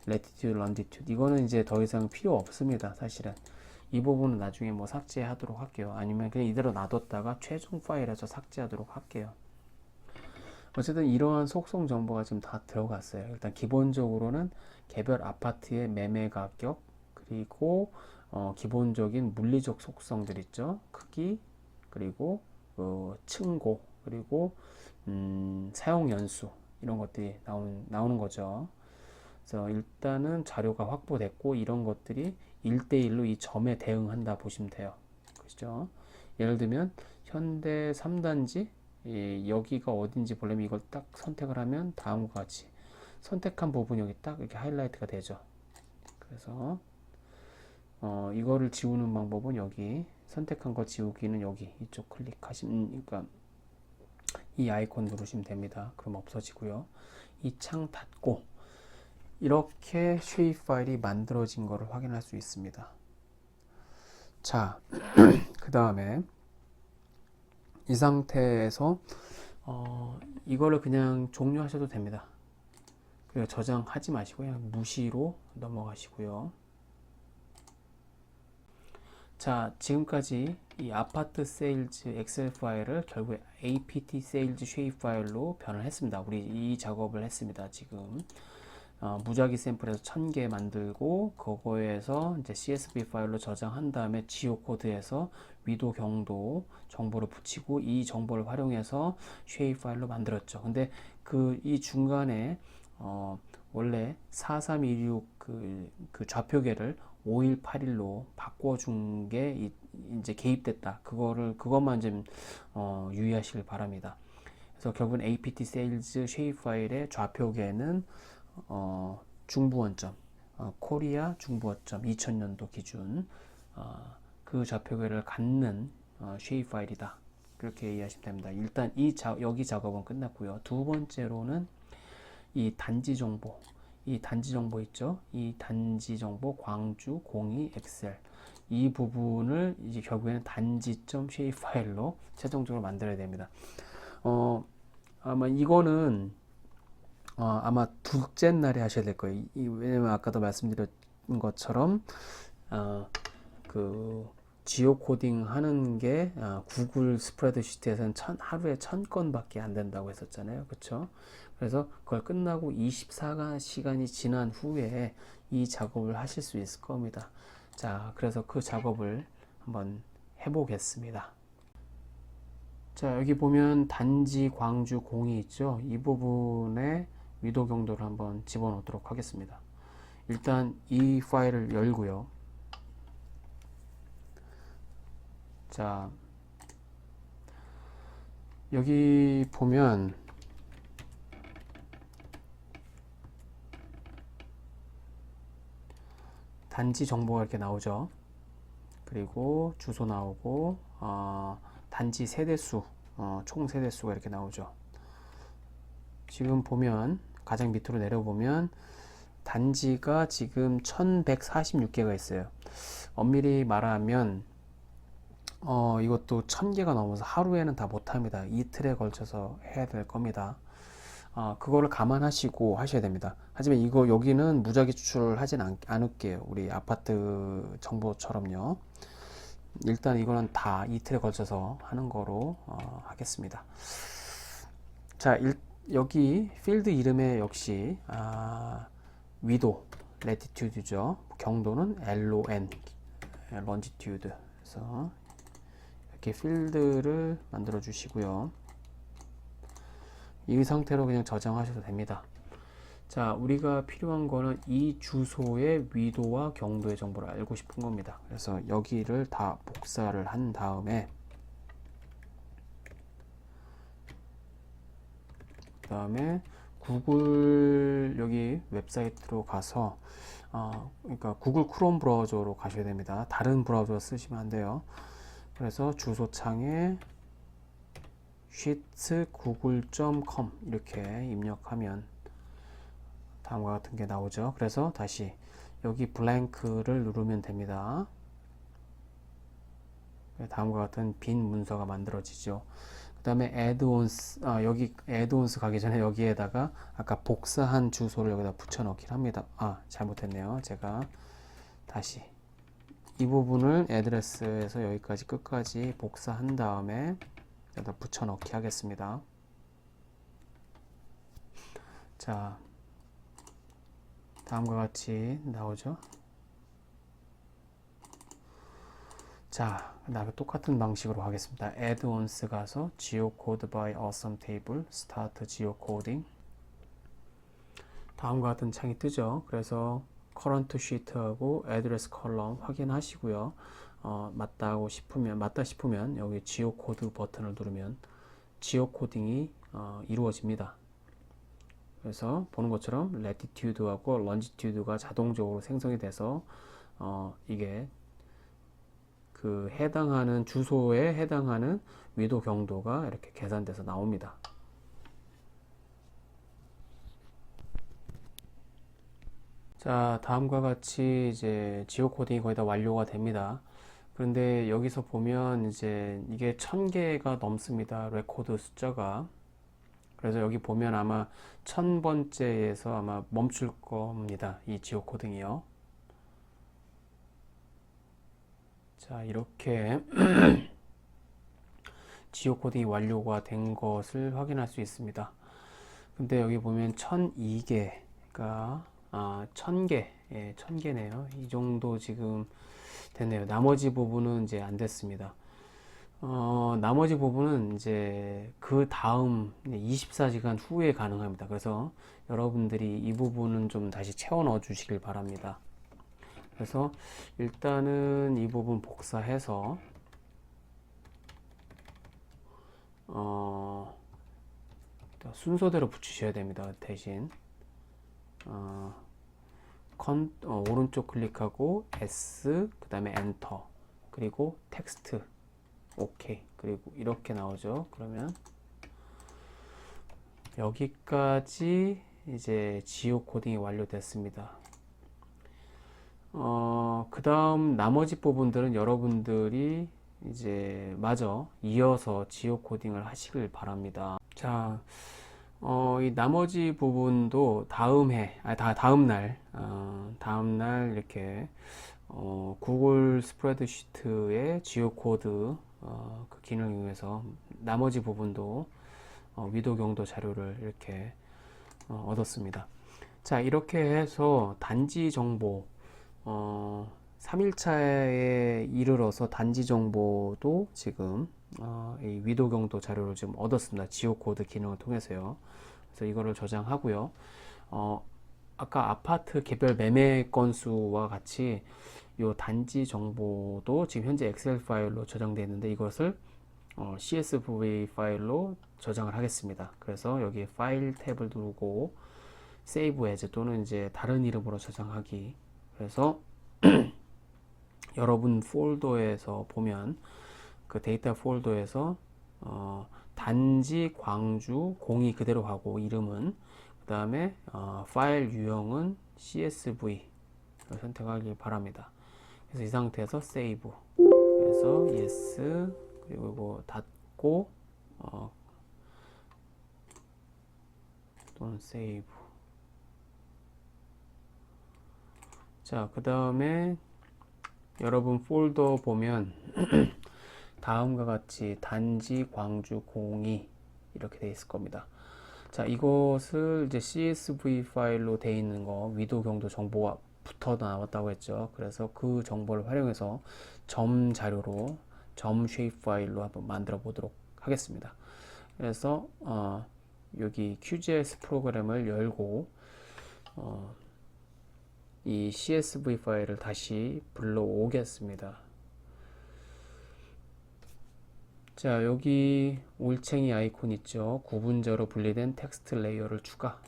레티튜드 런디튜드 이거는 이제 더 이상 필요 없습니다. 사실은 이 부분은 나중에 뭐 삭제하도록 할게요. 아니면 그냥 이대로 놔뒀다가 최종 파일에서 삭제하도록 할게요. 어쨌든 이러한 속성 정보가 지금 다 들어갔어요. 일단 기본적으로는 개별 아파트의 매매 가격 그리고 기본적인 물리적 속성들 있죠. 크기 그리고 층고 그리고 사용 연수 이런 것들이 나오는 거죠. 그래서 일단은 자료가 확보됐고 이런 것들이 1대1로 이 점에 대응한다 보시면 돼요. 그죠? 예를 들면 현대 3단지 여기가 어딘지 보려면 이걸 딱 선택을 하면 다음과 같이 선택한 부분이 여기 딱 이렇게 하이라이트가 되죠. 그래서 이거를 지우는 방법은 여기 선택한 거 지우기는 여기 이쪽 클릭하시면 그러니까 이 아이콘 누르시면 됩니다. 그럼 없어지고요. 이 창 닫고 이렇게 쉐입 파일이 만들어진 것을 확인할 수 있습니다. 자, 그 다음에 이 상태에서 이거를 그냥 종료하셔도 됩니다. 그리고 저장하지 마시고요. 무시로 넘어가시고요. 자, 지금까지 이 아파트 세일즈 엑셀 파일을 결국에 apt 세일즈 쉐입 파일로 변환을 했습니다. 우리 이 작업을 했습니다. 지금 무작위 샘플에서 1000개 만들고 그거에서 이제 CSV 파일로 저장한 다음에 지오 코드에서 위도 경도 정보를 붙이고 이 정보를 활용해서 쉐입 파일로 만들었죠. 근데 이 중간에 원래 4316 그 좌표계를 5181로 바꿔준 게 이제 개입됐다. 그것만 좀 유의하시길 바랍니다. 그래서 결국은 apt sales 쉐입 파일의 좌표계는 중부원점, 코리아 중부원점 2000년도 기준 그 좌표계를 갖는 쉐입 파일이다. 그렇게 이해하시면 됩니다. 일단 여기 작업은 끝났고요. 두 번째로는 이 단지 정보 있죠? 이 단지 정보 광주 02 엑셀 이 부분을 이제 결국에는 단지점 쉐입 파일로 최종적으로 만들어야 됩니다. 아마 이거는 아마 둘째 날에 하셔야 될 거예요. 왜냐면 아까도 말씀드린 것처럼 그 지오 코딩 하는 게 구글 스프레드시트에서는 하루에 1000건밖에 안 된다고 했었잖아요. 그렇죠? 그래서 그걸 끝나고 24시간이 지난 후에 이 작업을 하실 수 있을 겁니다. 자, 그래서 그 작업을 한번 해보겠습니다. 자, 여기 보면 단지 광주 02 있죠? 이 부분에 위도 경도를 한번 집어넣도록 하겠습니다. 일단 이 파일을 열고요. 자, 여기 보면 단지 정보가 이렇게 나오죠. 그리고 주소 나오고 단지 세대수 총 세대수가 이렇게 나오죠. 지금 보면 가장 밑으로 내려보면 단지가 지금 1146개가 있어요. 엄밀히 말하면 이것도 1000개가 넘어서 하루에는 다 못합니다. 이틀에 걸쳐서 해야 될 겁니다. 그거를 감안하시고 하셔야 됩니다. 하지만 여기는 무작위 추출을 하진 않을게요. 우리 아파트 정보처럼요. 일단 이거는 다 이틀에 걸쳐서 하는 거로 하겠습니다. 자, 여기 필드 이름에 역시 위도, 레티튜드죠. 경도는 LON, longitude. 그래서 이렇게 필드를 만들어 주시고요. 이 상태로 그냥 저장하셔도 됩니다. 자, 우리가 필요한 거는 이 주소의 위도와 경도의 정보를 알고 싶은 겁니다. 그래서 여기를 다 복사를 한 다음에 구글 여기 웹사이트로 가서 그러니까 구글 크롬 브라우저로 가셔야 됩니다. 다른 브라우저 쓰시면 안 돼요. 그래서 주소창에 sheetsgoogle.com 이렇게 입력하면 다음과 같은 게 나오죠. 그래서 다시 여기 블랭크를 누르면 됩니다. 다음과 같은 빈 문서가 만들어지죠. 그 다음에 add-ons, 여기 add-ons 가기 전에 여기에다가 아까 복사한 주소를 여기다 붙여 넣긴 합니다. 잘못했네요. 제가 다시 이 부분을 애드레스에서 여기까지 끝까지 복사한 다음에 여기다 붙여 넣기 하겠습니다. 자, 다음과 같이 나오죠. 자, 그 다음에 똑같은 방식으로 하겠습니다. add-ons 가서 geocode by awesome table, start geocoding. 다음과 같은 창이 뜨죠. 그래서 current sheet하고 address column 확인하시고요. 맞다 싶으면 여기 geocode 버튼을 누르면 geocoding이 이루어집니다. 그래서 보는 것처럼 latitude하고 longitude가 자동적으로 생성이 돼서 이게 그 해당하는 주소에 해당하는 위도 경도가 이렇게 계산돼서 나옵니다. 자, 다음과 같이 이제 지오 코딩이 거의 다 완료가 됩니다. 그런데 여기서 보면 이제 이게 1000개가 넘습니다. 레코드 숫자가. 그래서 여기 보면 아마 1000번째에서 아마 멈출 겁니다. 이 지오 코딩이요. 자, 이렇게 지오 코딩이 완료가 된 것을 확인할 수 있습니다. 근데 여기 보면 1002개가 1000개, 예, 1000개네요. 이 정도 지금 됐네요. 나머지 부분은 이제 안 됐습니다. 나머지 부분은 이제 그 다음 24시간 후에 가능합니다. 그래서 여러분들이 이 부분은 좀 다시 채워 넣어 주시길 바랍니다. 그래서 일단은 이 부분 복사해서 순서대로 붙이셔야 됩니다. 대신 오른쪽 클릭하고 S 그 다음에 엔터 그리고 텍스트 OK 그리고 이렇게 나오죠. 그러면 여기까지 이제 지오 코딩이 완료됐습니다. 그 다음 나머지 부분들은 여러분들이 이제 마저 이어서 지오 코딩을 하시길 바랍니다. 자, 이 나머지 부분도 다음 날 이렇게 구글 스프레드시트의 지오 코드 그 기능을 이용해서 나머지 부분도 위도 경도 자료를 이렇게 얻었습니다. 자, 이렇게 해서 단지 정보 3일차에 이르러서 단지 정보도 지금 이 위도 경도 자료를 지금 얻었습니다. 지오 코드 기능을 통해서요. 그래서 이거를 저장하고요. 아까 아파트 개별 매매 건수와 같이 이 단지 정보도 지금 현재 엑셀 파일로 저장되어 있는데 이것을 CSV 파일로 저장을 하겠습니다. 그래서 여기 파일 탭을 누르고 Save As 또는 이제 다른 이름으로 저장하기. 그래서 여러분 폴더에서 보면 그 데이터 폴더에서 단지 광주 02 그대로 가고 이름은 그 다음에 파일 유형은 CSV 선택하길 바랍니다. 그래서 이 상태에서 세이브 그래서 yes 그리고 이거 닫고 또는 세이브. 자, 그 다음에 여러분 폴더 보면 다음과 같이 단지 광주 02 이렇게 되어 있을 겁니다. 자, 이것을 이제 CSV 파일로 되어 있는 거, 위도 경도 정보가 붙어 나왔다고 했죠. 그래서 그 정보를 활용해서 점 자료로, 점 쉐입 파일로 한번 만들어 보도록 하겠습니다. 그래서 여기 QGIS 프로그램을 열고 이 CSV 파일을 다시 불러오겠습니다. 자, 여기 올챙이 아이콘 있죠. 구분자로 분리된 텍스트 레이어를 추가.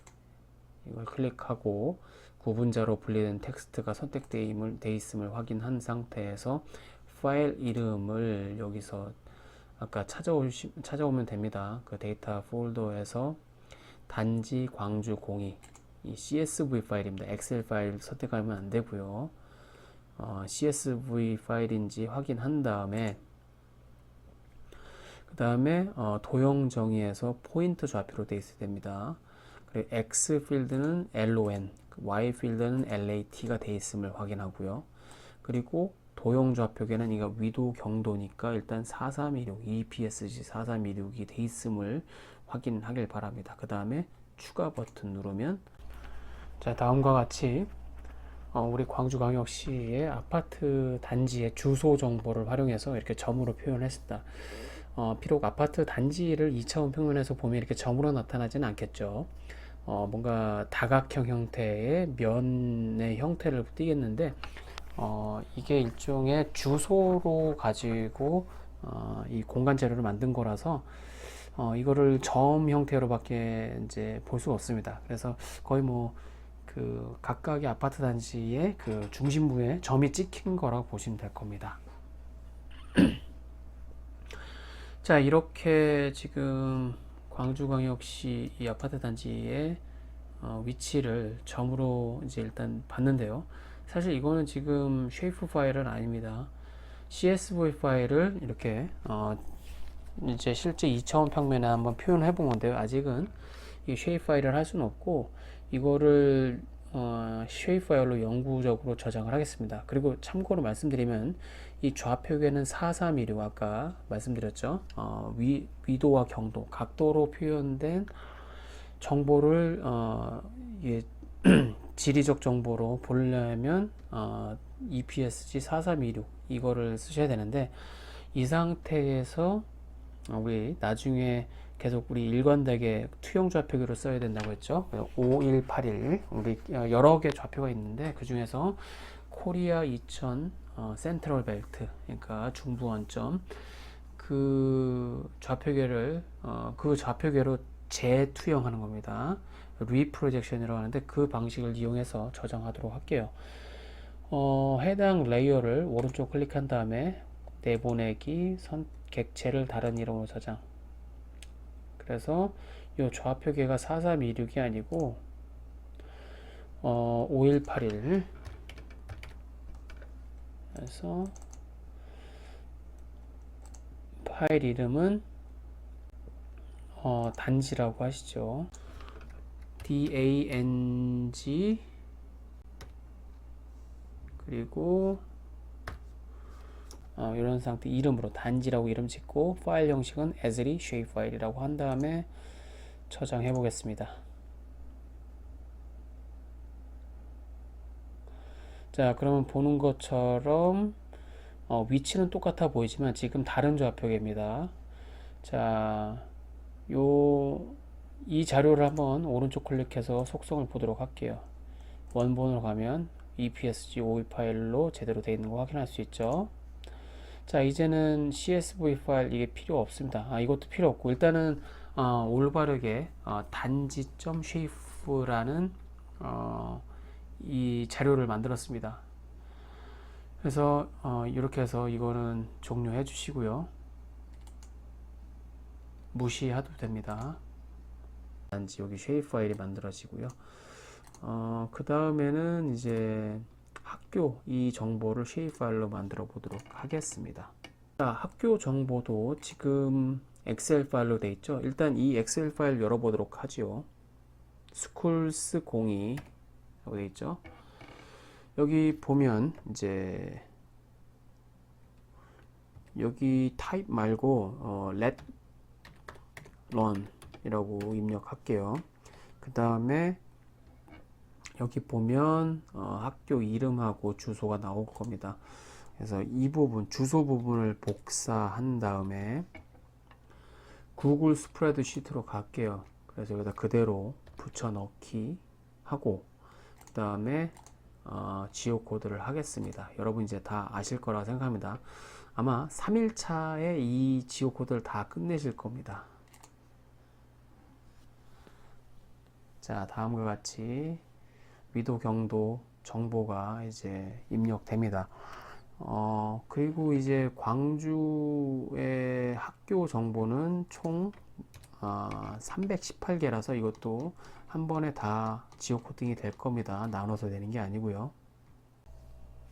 이걸 클릭하고 구분자로 분리된 텍스트가 선택되어 있음을 확인한 상태에서 파일 이름을 여기서 아까 찾아오면 됩니다. 그 데이터 폴더에서 단지 광주 02, 이 CSV 파일입니다. 엑셀 파일 선택하면 안 되고요. CSV 파일인지 확인한 다음에 그 다음에 도형 정의에서 포인트 좌표로 되어 있어야 됩니다. 그리고 X 필드는 LON, Y 필드는 LAT가 되어 있음을 확인하고요. 그리고 도형 좌표계는 이거 위도 경도니까 일단 4326, EPSG 4326이 되어 있음을 확인하길 바랍니다. 그 다음에 추가 버튼 누르면 자, 다음과 같이 우리 광주광역시의 아파트 단지의 주소 정보를 활용해서 이렇게 점으로 표현했습니다. 비록 아파트 단지를 2차원 평면에서 보면 이렇게 점으로 나타나지는 않겠죠. 뭔가 다각형 형태의 면의 형태를 띠겠는데 이게 일종의 주소로 가지고 이 공간 재료를 만든 거라서 이거를 점 형태로밖에 이제 볼 수가 없습니다. 그래서 거의 뭐 그 각각의 아파트 단지의 그 중심부에 점이 찍힌 거라고 보시면 될 겁니다. 자, 이렇게 지금 광주광역시 이 아파트 단지의 위치를 점으로 이제 일단 봤는데요. 사실 이거는 지금 쉐이프 파일은 아닙니다. CSV 파일을 이렇게 이제 실제 2차원 평면에 한번 표현해 본 건데요. 아직은 이 쉐이프 파일을 할 수는 없고 이거를 쉐이프 파일로 영구적으로 저장을 하겠습니다. 그리고 참고로 말씀드리면 이 좌표계는 4326 아까 말씀드렸죠. 위도와 경도, 각도로 표현된 정보를 예, 지리적 정보로 보려면 EPSG 4326 이거를 쓰셔야 되는데 이 상태에서 우리 나중에 계속 우리 일관되게 투영 좌표계로 써야 된다고 했죠. 5181 우리 여러 개 좌표가 있는데 그 중에서 코리아 2000 센트럴 벨트 그러니까 중부 원점 그 좌표계를 그 좌표계로 재투영하는 겁니다. 리프로젝션이라고 하는데 그 방식을 이용해서 저장하도록 할게요. 해당 레이어를 오른쪽 클릭한 다음에 내보내기 객체를 다른 이름으로 저장. 그래서 이 좌표계가 4326이 아니고 5181 그래서 파일 이름은 단지라고 하시죠. DANG 그리고 이런 상태 이름으로 단지라고 이름 짓고 파일 형식은 as리 shape 파일이라고 한 다음에 저장해 보겠습니다. 자, 그러면 보는 것처럼 위치는 똑같아 보이지만 지금 다른 좌표계입니다. 자, 이 자료를 한번 오른쪽 클릭해서 속성을 보도록 할게요. 원본으로 가면 EPSG 51 파일로 제대로 되어 있는 거 확인할 수 있죠. 자, 이제는 CSV 파일 이게 필요 없습니다. 이것도 필요 없고 일단은 올바르게 단지점 쉐이프라는 이 자료를 만들었습니다. 그래서 이렇게 해서 이거는 종료해 주시고요. 무시해도 됩니다. 단지 여기 쉐이프 파일이 만들어지고요. 그 다음에는 이제 학교 이 정보를 쉐이프 파일로 만들어 보도록 하겠습니다. 자, 학교 정보도 지금 엑셀 파일로 되어 있죠. 일단 이 엑셀 파일 열어보도록 하지요. schools 02 되어 있죠. 여기 보면 이제 여기 타입 말고 let run 이라고 입력할게요. 그 다음에 여기 보면 학교 이름하고 주소가 나올 겁니다. 그래서 이 부분, 주소 부분을 복사한 다음에 구글 스프레드시트로 갈게요. 그래서 여기다 그대로 붙여넣기 하고, 그 다음에 지오코드를 하겠습니다. 여러분 이제 다 아실 거라 생각합니다. 아마 3일차에 이 지오코드를 다 끝내실 겁니다. 자, 다음과 같이 위도 경도 정보가 이제 입력됩니다. 그리고 이제 광주의 학교 정보는 총 318개라서 이것도 한 번에 다 지오 코딩이 될 겁니다. 나눠서 되는 게 아니고요.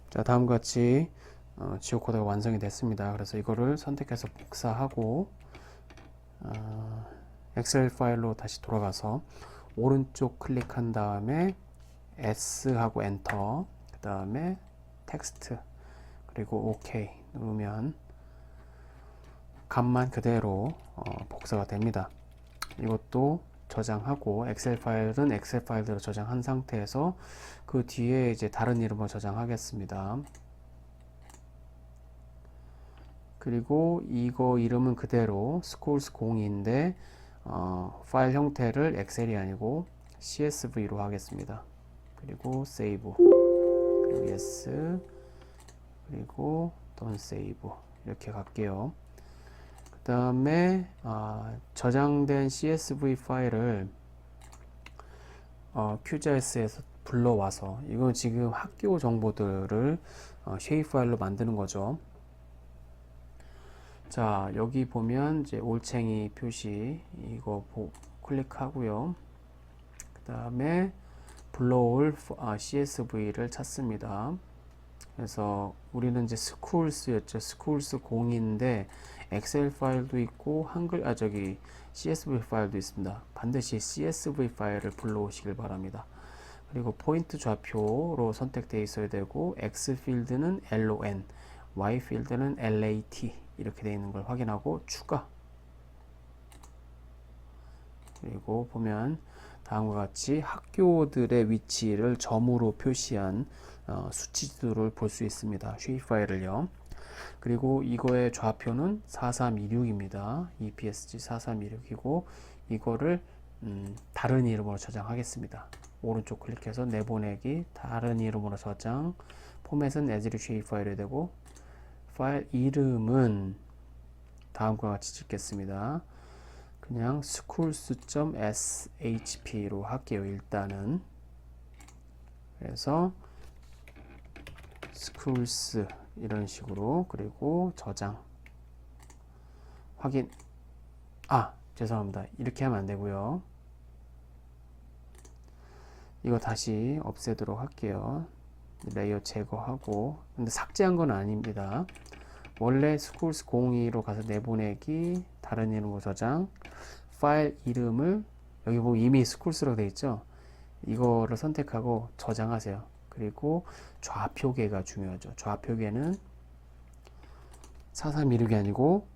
자, 다음과 같이 지오 코드가 완성이 됐습니다. 그래서 이거를 선택해서 복사하고 엑셀 파일로 다시 돌아가서 오른쪽 클릭한 다음에 S 하고 엔터, 그 다음에 텍스트, 그리고 OK 누르면 값만 그대로 복사가 됩니다. 이것도 저장하고 엑셀 파일은 엑셀 파일대로 저장한 상태에서 그 뒤에 이제 다른 이름으로 저장하겠습니다. 그리고 이거 이름은 그대로 schools02인데 파일 형태를 엑셀이 아니고 CSV로 하겠습니다. 그리고 save, 그리고 yes, 그리고 don't save 이렇게 갈게요. 그 다음에 저장된 CSV 파일을 QGIS에서 불러와서, 이건 지금 학교 정보들을 쉐입 파일로 만드는 거죠. 자, 여기 보면 이제 올챙이 표시 이거 클릭하고요. 그 다음에 불러올 CSV를 찾습니다. 그래서 우리는 이제 스쿨스였죠. 스쿨스 0인데 엑셀 파일도 있고 CSV 파일도 있습니다. 반드시 CSV 파일을 불러오시길 바랍니다. 그리고 포인트 좌표로 선택되어 있어야 되고, X 필드는 LON, Y 필드는 LAT 이렇게 되어 있는 걸 확인하고 추가. 그리고 보면 다음과 같이 학교들의 위치를 점으로 표시한 수치들을 볼 수 있습니다. 쉐입 파일을요. 그리고 이거의 좌표는 4326입니다. EPSG 4326이고 이거를 다른 이름으로 저장하겠습니다. 오른쪽 클릭해서 내보내기, 다른 이름으로 저장, 포맷은 as shape 파일이 되고, 파일 이름은 다음과 같이 짓겠습니다. 그냥 schools.shp로 할게요. 일단은 그래서 schools 이런 식으로, 그리고 저장, 확인. 죄송합니다. 이렇게 하면 안 되고요. 이거 다시 없애도록 할게요. 레이어 제거하고, 근데 삭제한 건 아닙니다. 원래 schools 02로 가서 내보내기, 다른 이름으로 저장, 파일 이름을 여기 보면 이미 schools 되어 있죠. 이거를 선택하고 저장하세요. 그리고 좌표계가 중요하죠. 좌표계는 4326이 아니고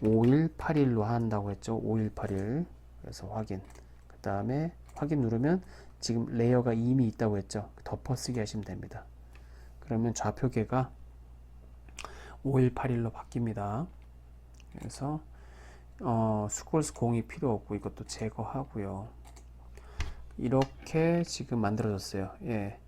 5181로 한다고 했죠. 5181. 그래서 확인. 그 다음에 확인 누르면 지금 레이어가 이미 있다고 했죠. 덮어쓰기 하시면 됩니다. 그러면 좌표계가 5181로 바뀝니다. 그래서 스쿨스 0이 필요 없고 이것도 제거하고요. 이렇게 지금 만들어졌어요. 예.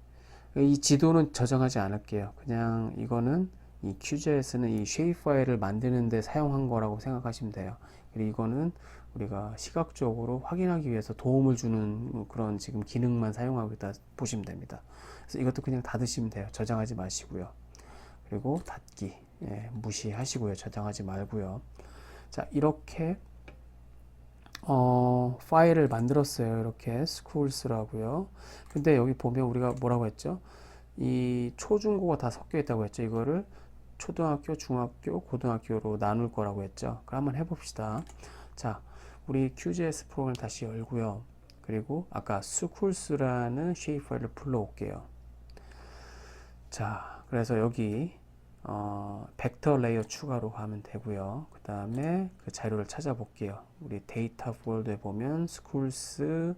이 지도는 저장하지 않을게요. 그냥 이거는 이 QGIS는 이 쉐입 파일을 만드는데 사용한 거라고 생각하시면 돼요. 그리고 이거는 우리가 시각적으로 확인하기 위해서 도움을 주는 그런 지금 기능만 사용하고 있다 보시면 됩니다. 그래서 이것도 그냥 닫으시면 돼요. 저장하지 마시고요. 그리고 닫기, 무시하시고요. 저장하지 말고요. 자, 이렇게 파일을 만들었어요. 이렇게 schools,라고요. 근데 여기 보면 우리가 뭐라고 했죠? 이 초중고가 다 섞여 있다고 했죠. 이거를 초등학교, 중학교, 고등학교로 나눌 거라고 했죠. 그럼 한번 해봅시다. 자, 우리 QGIS 프로그램 다시 열고요. 그리고 아까 schools,라는 쉐입 파일을 불러올게요. 자, 그래서 여기 벡터 레이어 추가로 하면 되고요. 그 다음에 그 자료를 찾아볼게요. 우리 데이터 폴더에 보면 schools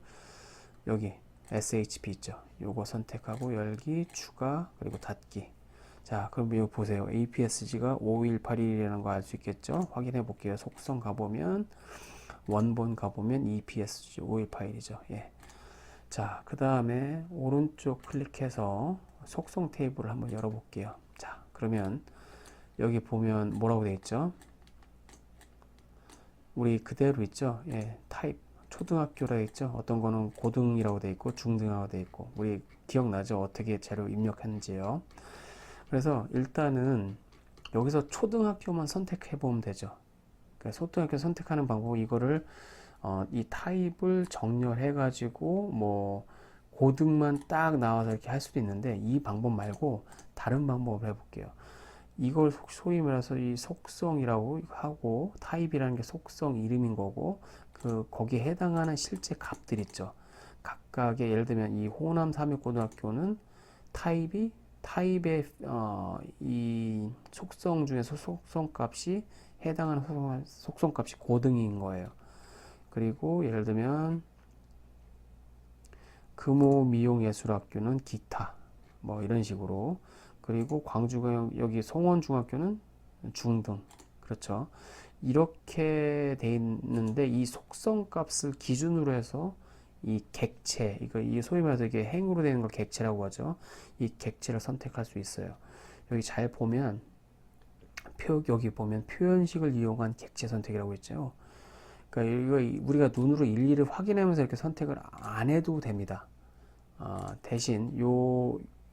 여기 shp 있죠. 요거 선택하고 열기, 추가, 그리고 닫기. 자, 그럼 이거 보세요. APSG가 5181이라는 거 알 수 있겠죠? 확인해 볼게요. 속성 가보면 원본 가보면 EPSG 5181이죠. 예. 자, 그 다음에 오른쪽 클릭해서 속성 테이블을 한번 열어볼게요. 자, 그러면 여기 보면 뭐라고 되어 있죠? 우리 그대로 있죠? 예, 타입 초등학교라 있죠? 어떤 거는 고등이라고 되어 있고 중등이라고 되어 있고 우리 기억나죠? 어떻게 재료 입력했는지요? 그래서 일단은 여기서 초등학교만 선택해 보면 되죠. 그러니까 초등학교 선택하는 방법 이거를 이 타입을 정렬해 가지고 뭐 고등만 딱 나와서 이렇게 할 수도 있는데 이 방법 말고 다른 방법을 해볼게요. 이걸 소위 말해서 이 속성이라고 하고 타입이라는 게 속성 이름인 거고 그 거기에 해당하는 실제 값들 있죠. 각각의 예를 들면 이 호남 삼육고등학교는 타입의 이 속성 중에서 속성 값이 해당하는 속성 값이 고등인 거예요. 그리고 예를 들면 금호미용예술학교는 기타 뭐 이런 식으로 그리고 광주가 여기 송원중학교는 중등 그렇죠. 이렇게 돼 있는데 이 속성 값을 기준으로 해서 이 객체 이거 이 소위 말해서 이게 행으로 되는 걸 객체라고 하죠. 이 객체를 선택할 수 있어요. 여기 잘 보면 여기 보면 표현식을 이용한 객체 선택이라고 있죠. 그러니까 이거 우리가 눈으로 일일이 확인하면서 이렇게 선택을 안 해도 됩니다. 대신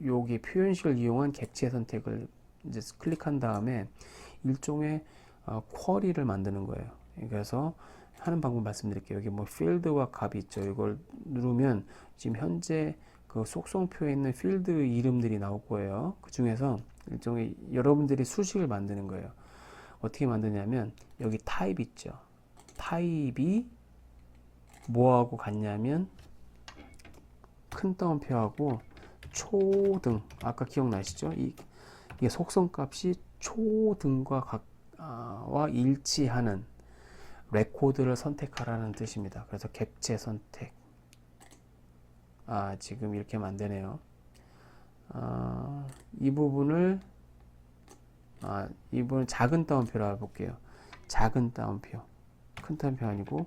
여기 표현식을 이용한 객체 선택을 이제 클릭한 다음에 일종의 쿼리를 만드는 거예요. 그래서 하는 방법 말씀드릴게요. 여기 뭐 필드와 값이 있죠. 이걸 누르면 지금 현재 그 속성표에 있는 필드 이름들이 나올 거예요. 그 중에서 일종의 여러분들이 수식을 만드는 거예요. 어떻게 만드냐면 여기 타입 있죠. 타입이 뭐하고 같냐면 큰 따옴표하고 초등 아까 기억나시죠? 이게 속성값이 초등과 와 일치하는 레코드를 선택하라는 뜻입니다. 그래서 객체 선택 지금 이렇게 하면 안 되네요. 이 부분은 작은 따옴표로 해볼게요. 작은 따옴표 큰 따옴표 아니고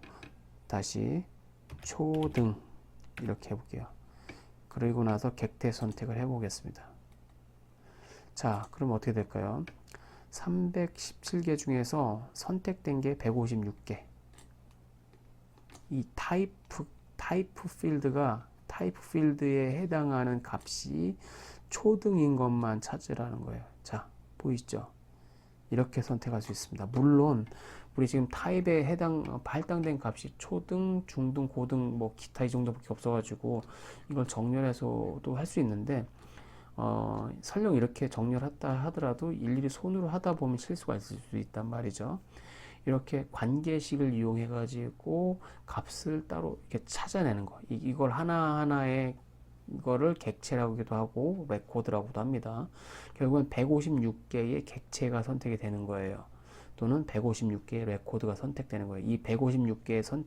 다시 초등 이렇게 해볼게요. 그리고 나서 객체 선택을 해보겠습니다. 자, 그럼 어떻게 될까요? 317개 중에서 선택된 게 156개. 이 타이프 필드에 해당하는 값이 초등인 것만 찾으라는 거예요. 자, 보이시죠? 이렇게 선택할 수 있습니다. 물론 우리 지금 타입에 할당된 값이 초등, 중등, 고등, 뭐 기타 이 정도밖에 없어가지고 이걸 정렬해서도 할 수 있는데 설령 이렇게 정렬했다 하더라도 일일이 손으로 하다 보면 실수가 있을 수 있단 말이죠. 이렇게 관계식을 이용해 가지고 값을 따로 이렇게 찾아내는 거. 이걸 하나하나의 이거를 객체라고도 하고 레코드라고도 합니다. 결국은 156개의 객체가 선택이 되는 거예요. 또는 156개의 레코드가 선택되는 거예요. 이 156개의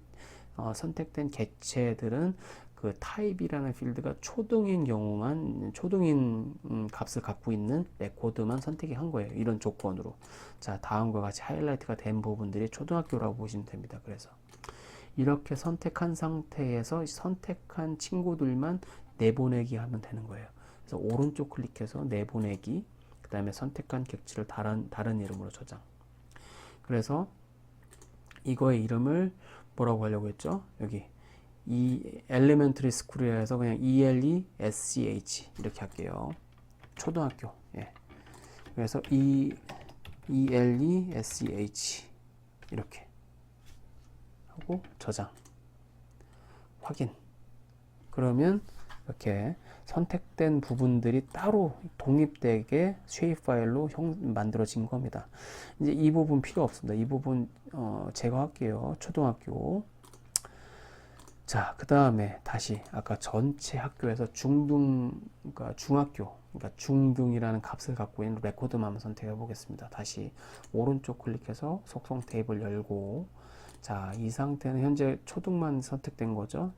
선택된 객체들은 그 타입이라는 필드가 초등인 경우만 초등인 값을 갖고 있는 레코드만 선택이 한 거예요. 이런 조건으로. 자, 다음과 같이 하이라이트가 된 부분들이 초등학교라고 보시면 됩니다. 그래서 이렇게 선택한 상태에서 선택한 친구들만 내보내기 하면 되는 거예요. 그래서 오른쪽 클릭해서 내보내기, 그 다음에 선택한 객체를 다른 이름으로 저장. 그래서 이거의 이름을 뭐라고 하려고 했죠? 여기 이 엘리멘터리 스쿨이라 해서 그냥 ELESCH 이렇게 할게요. 초등학교. 예. 그래서 ELESCH 이렇게 하고 저장. 확인. 그러면 이렇게 선택된 부분들이 따로 독립되게 쉐입 파일로 만들어진 겁니다. 이제 이 부분 필요 없습니다. 이 부분 제거할게요. 초등학교. 자, 그 다음에 다시 아까 전체 학교에서 중등, 그러니까 중학교, 그러니까 중등이라는 값을 갖고 있는 레코드만 한번 선택해 보겠습니다. 다시 오른쪽 클릭해서 속성 테이블 열고, 자, 이 상태는 현재 초등만 선택된 거죠.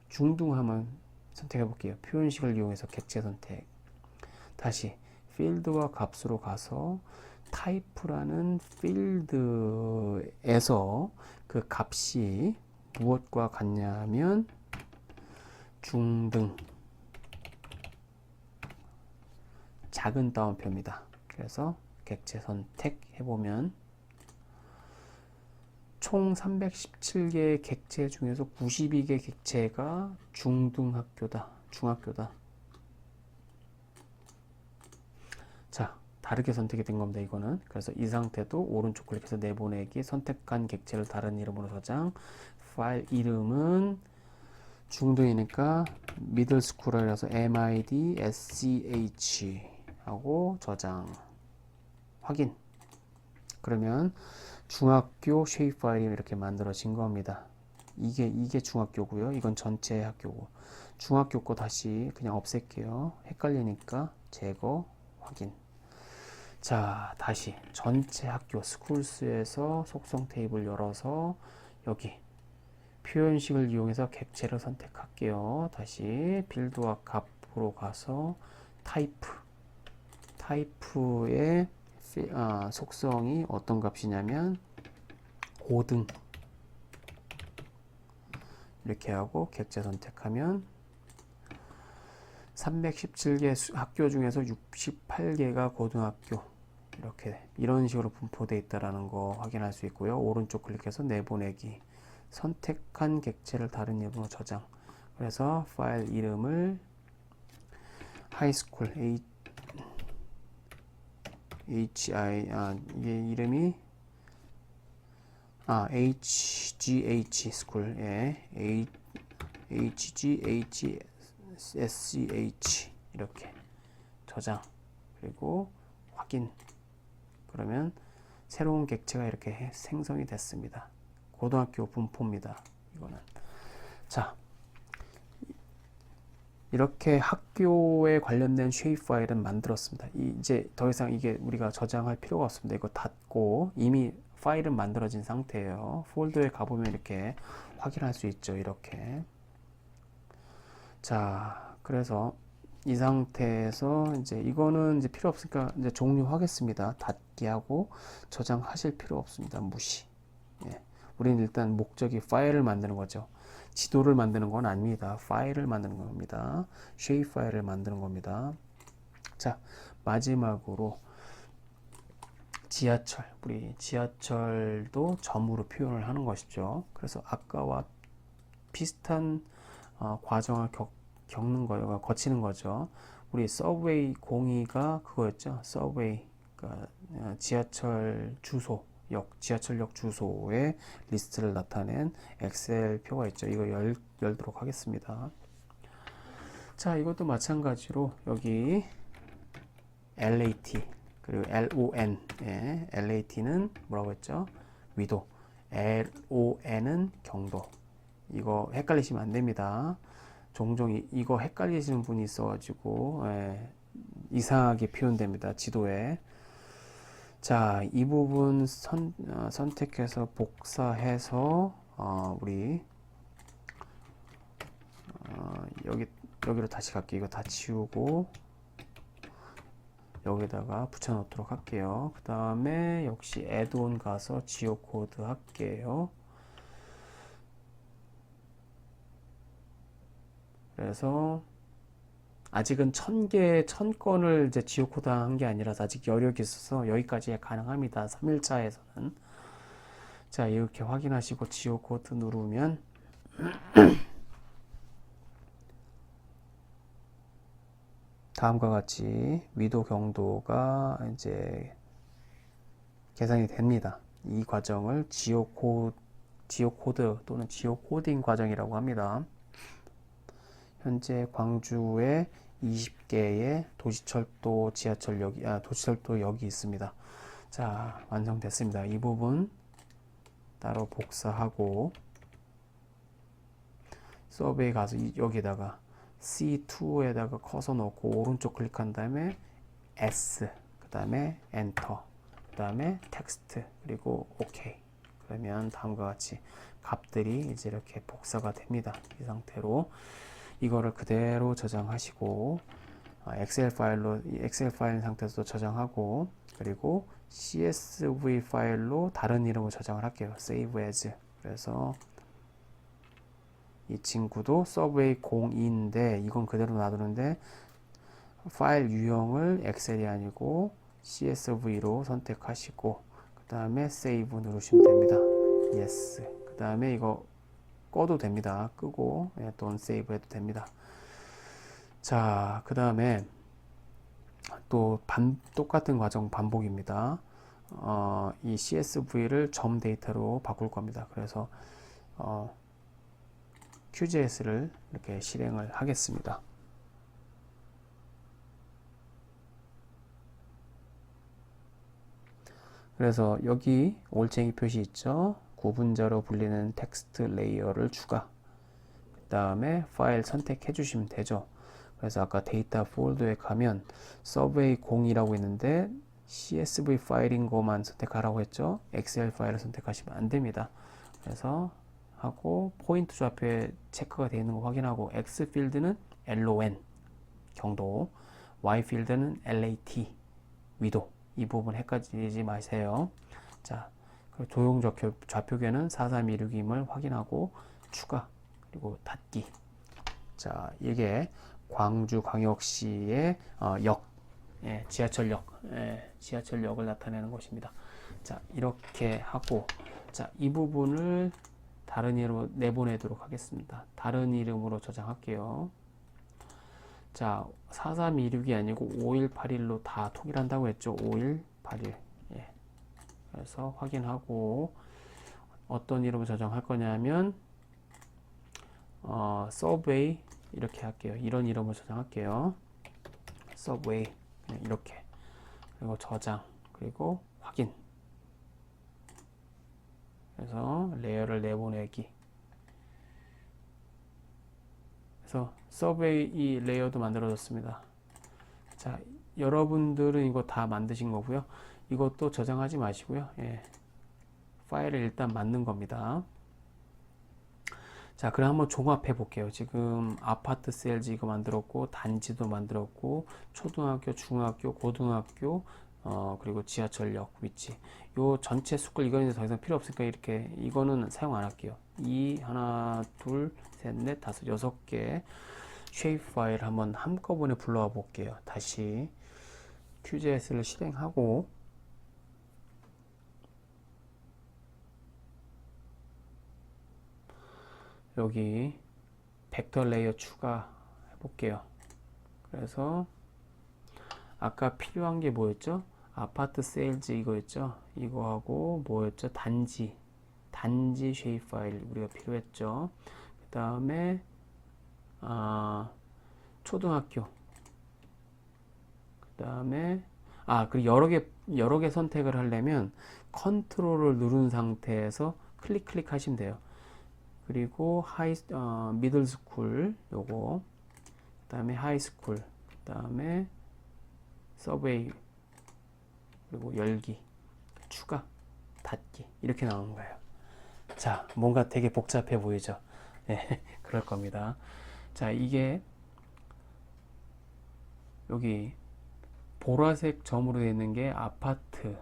중등 한번 선택해 볼게요. 표현식을 이용해서 객체 선택. 다시 필드와 값으로 가서 타입라는 필드에서 그 값이 무엇과 같냐면 중등, 작은 따옴표입니다. 그래서 객체 선택해 보면 총 317개의 객체 중에서 92개 객체가 중등학교다, 중학교다. 자, 다르게 선택이 된 겁니다. 이거는. 그래서 이 상태도 오른쪽 클릭해서 내보내기, 선택한 객체를 다른 이름으로 저장. 파일 이름은 중등이니까 미들스쿨이라서 midsch 하고 저장. 확인. 그러면 중학교 쉐입 파일이 이렇게 만들어진 겁니다. 이게 중학교고요. 이건 전체 학교고. 중학교 거 다시 그냥 없앨게요. 헷갈리니까 제거, 확인. 자, 다시 전체 학교 스쿨스에서 속성 테이블 열어서 여기 표현식을 이용해서 객체를 선택할게요. 다시 필드와 값으로 가서 타이프의 속성이 어떤 값이냐면 고등, 이렇게 하고 객체 선택하면 317개 학교 중에서 68개가 고등학교, 이렇게 이런 식으로 분포되어 있다는 거 확인할 수 있고요. 오른쪽 클릭해서 내보내기, 선택한 객체를 다른 이름으로 저장. 그래서 파일 이름을 하이스쿨 이게 이름이 HGH 스쿨에 HGHSCH 이렇게 저장, 그리고 확인. 그러면 새로운 객체가 이렇게 생성이 됐습니다. 고등학교 분포입니다. 이거는. 자, 이렇게 학교에 관련된 쉐입 파일은 만들었습니다. 이제 더 이상 이게 우리가 저장할 필요가 없습니다. 이거 닫고 이미 파일은 만들어진 상태예요. 폴더에 가보면 이렇게 확인할 수 있죠. 이렇게. 자, 그래서 이 상태에서 이제 이거는 이제 필요 없으니까 이제 종료하겠습니다. 닫기 하고 저장하실 필요 없습니다. 무시. 예. 우리는 일단 목적이 파일을 만드는 거죠. 지도를 만드는 건 아닙니다. 파일을 만드는 겁니다. 쉐입 파일을 만드는 겁니다. 자, 마지막으로 지하철. 우리 지하철도 점으로 표현을 하는 것이죠. 그래서 아까와 비슷한 과정을 겪는 거예요. 거치는 거죠. 우리 서브웨이 02가 그거였죠. 서브웨이, 그러니까 지하철 주소, 지하철역 주소의 리스트를 나타낸 엑셀 표가 있죠. 이거 열도록 하겠습니다. 자, 이것도 마찬가지로 여기 LAT 그리고 LON, 예, LAT는 뭐라고 했죠? 위도, LON은 경도. 이거 헷갈리시면 안 됩니다. 종종 이거 헷갈리시는 분이 있어가지고 이상하게 표현됩니다. 지도에. 자, 이 부분 선택해서 복사해서 우리 여기로 다시 갈게요. 이거 다 지우고 여기다가 붙여 놓도록 할게요. 그 다음에 역시 애드온 가서 지오코드 할게요. 그래서 아직은 1000건을 이제 지오코드 한 게 아니라서 아직 여력이 있어서 여기까지 가능합니다. 3일차에서는. 자, 이렇게 확인하시고 지오코드 누르면 다음과 같이 위도 경도가 이제 계산이 됩니다. 이 과정을 지오코드 또는 지오코딩 과정이라고 합니다. 현재 광주에 20개의 도시철도 도시철도역이 있습니다. 자, 완성됐습니다. 이 부분 따로 복사하고 서베이 가서 여기에다가 C2에다가 커서 놓고 오른쪽 클릭한 다음에 S, 그 다음에 엔터, 그 다음에 텍스트, 그리고 OK. 그러면 다음과 같이 값들이 이제 이렇게 복사가 됩니다. 이 상태로 이거를 그대로 저장하시고 엑셀 파일 상태에서도 저장하고, 그리고 CSV 파일로 다른 이름으로 저장을 할게요. Save as. 그래서 이 친구도 서브웨이 02인데 이건 그대로 놔두는데 파일 유형을 엑셀이 아니고 CSV로 선택하시고, 그 다음에 Save 누르시면 됩니다. Yes. 그 다음에 이거 꺼도 됩니다. 끄고 또 Save 해도 됩니다. 자, 그 다음에 또 똑같은 과정 반복입니다. 이 CSV를 점 데이터로 바꿀 겁니다. 그래서 QGIS를 이렇게 실행을 하겠습니다. 그래서 여기 올챙이 표시 있죠? 구분자로 불리는 텍스트 레이어를 추가. 그 다음에 파일 선택해 주시면 되죠. 그래서 아까 데이터 폴더에 가면 서베이 0이라고 있는데 CSV 파일인 것만 선택하라고 했죠. 엑셀 파일을 선택하시면 안 됩니다. 그래서 하고 포인트 좌표에 체크가 되어 있는 거 확인하고, X 필드는 LON 경도, Y 필드는 LAT 위도. 이 부분 헷갈리지 마세요. 자, 조형 좌표계는 4326임을 확인하고 추가, 그리고 닫기. 자, 이게 광주광역시의 지하철역을 나타내는 것입니다. 자, 이렇게 하고, 자, 이 부분을 다른 이름으로 내보내도록 하겠습니다. 다른 이름으로 저장할게요. 자, 4326이 아니고 5181로 다 통일한다고 했죠. 5181. 그래서 확인하고 어떤 이름으로 저장할 거냐면 서브웨이 이렇게 할게요. 이런 이름으로 저장할게요. 서브웨이 이렇게. 그리고 저장, 그리고 확인. 그래서 레이어를 내보내기. 그래서 서베이 이 레이어도 만들어졌습니다. 자, 여러분들은 이거 다 만드신 거고요. 이것도 저장하지 마시고요. 파일을 일단 만든 겁니다. 자, 그럼 한번 종합해 볼게요. 지금 아파트 세일즈 이거 만들었고, 단지도 만들었고, 초등학교, 중학교, 고등학교, 그리고 지하철역 위치. 요 전체 스쿨 이거는 더 이상 필요 없으니까 이렇게 이거는 사용 안 할게요. 하나, 둘, 셋, 넷, 다섯, 6개 쉐입 파일 한번 한꺼번에 불러와 볼게요. 다시 QGIS를 실행하고, 여기 벡터 레이어 추가해 볼게요. 그래서 아까 필요한 게 뭐였죠? 아파트 세일즈 이거였죠? 이거하고 뭐였죠? 단지 쉐입 파일 우리가 필요했죠? 그 다음에 초등학교, 그 다음에 그리고 여러 개 선택을 하려면 컨트롤을 누른 상태에서 클릭 하시면 돼요. 그리고 미들 스쿨 요거, 그 다음에 하이 스쿨, 그 다음에 서베이, 그리고 열기, 추가, 닫기, 이렇게 나오는 거예요. 자, 뭔가 되게 복잡해 보이죠? 네, 그럴 겁니다. 자, 이게 여기 보라색 점으로 되어 있는 게 아파트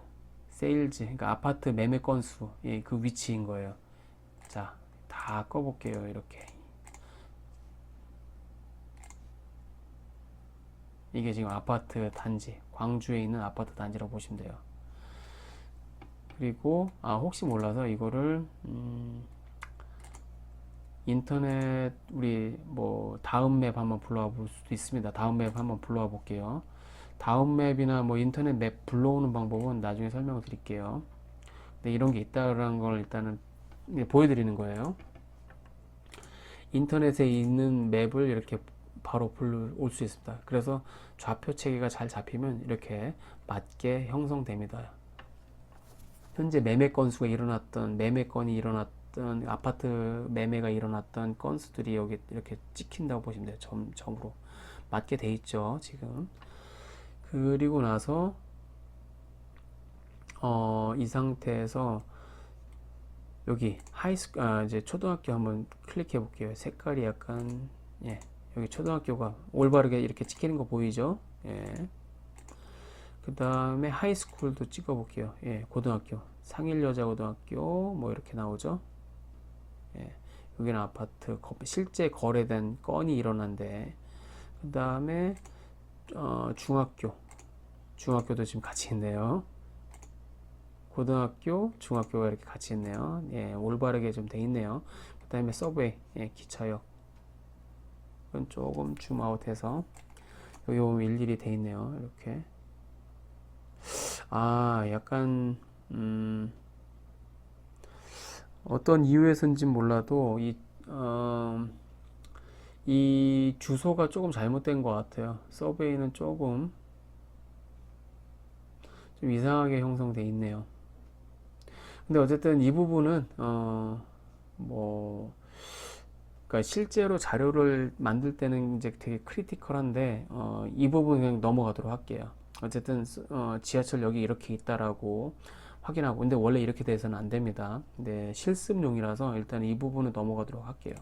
세일즈, 그러니까 아파트 매매 건수, 그 위치인 거예요. 자, 다 꺼볼게요. 이렇게. 이게 지금 아파트 단지, 광주에 있는 아파트 단지라고 보시면 돼요. 그리고 혹시 몰라서 이거를 인터넷 우리 뭐 다음 맵 한번 불러와 볼 수도 있습니다. 다음 맵 한번 불러와 볼게요. 다음 맵이나 뭐 인터넷 맵 불러오는 방법은 나중에 설명을 드릴게요. 근데 이런 게 있다라는 걸 일단은 보여드리는 거예요. 인터넷에 있는 맵을 이렇게 바로 불러올 수 있습니다. 그래서 좌표 체계가 잘 잡히면 이렇게 맞게 형성됩니다. 현재 매매 건이 일어났던 일어났던 아파트 매매가 일어났던 건수들이 여기 이렇게 찍힌다고 보시면 돼요. 점으로 맞게 돼 있죠, 지금. 그리고 나서 이 상태에서 여기 이제 초등학교 한번 클릭해 볼게요. 색깔이 약간, 예, 여기 초등학교가 올바르게 이렇게 찍히는 거 보이죠? 예. 그 다음에 하이스쿨도 찍어 볼게요. 예, 고등학교. 상일여자고등학교, 뭐 이렇게 나오죠? 예, 여기는 아파트, 실제 거래된 건이 일어난데, 그 다음에, 중학교도 지금 같이 있네요. 고등학교, 중학교가 이렇게 같이 있네요. 예, 올바르게 좀 돼 있네요. 그 다음에 서브웨이, 예, 기차역. 이건 조금 줌아웃해서 여기 보면 일일이 돼 있네요. 이렇게. 약간 어떤 이유에서인지 몰라도 이 주소가 조금 잘못된 것 같아요. 서베이는 조금 좀 이상하게 형성돼 있네요. 근데 어쨌든 이 부분은 뭐 그러니까 실제로 자료를 만들 때는 이제 되게 크리티컬한데 이 부분 그냥 넘어가도록 할게요. 어쨌든 지하철역이 이렇게 있다라고 확인하고, 근데 원래 이렇게 돼서는 안 됩니다. 근데 실습용이라서 일단 이 부분은 넘어가도록 할게요.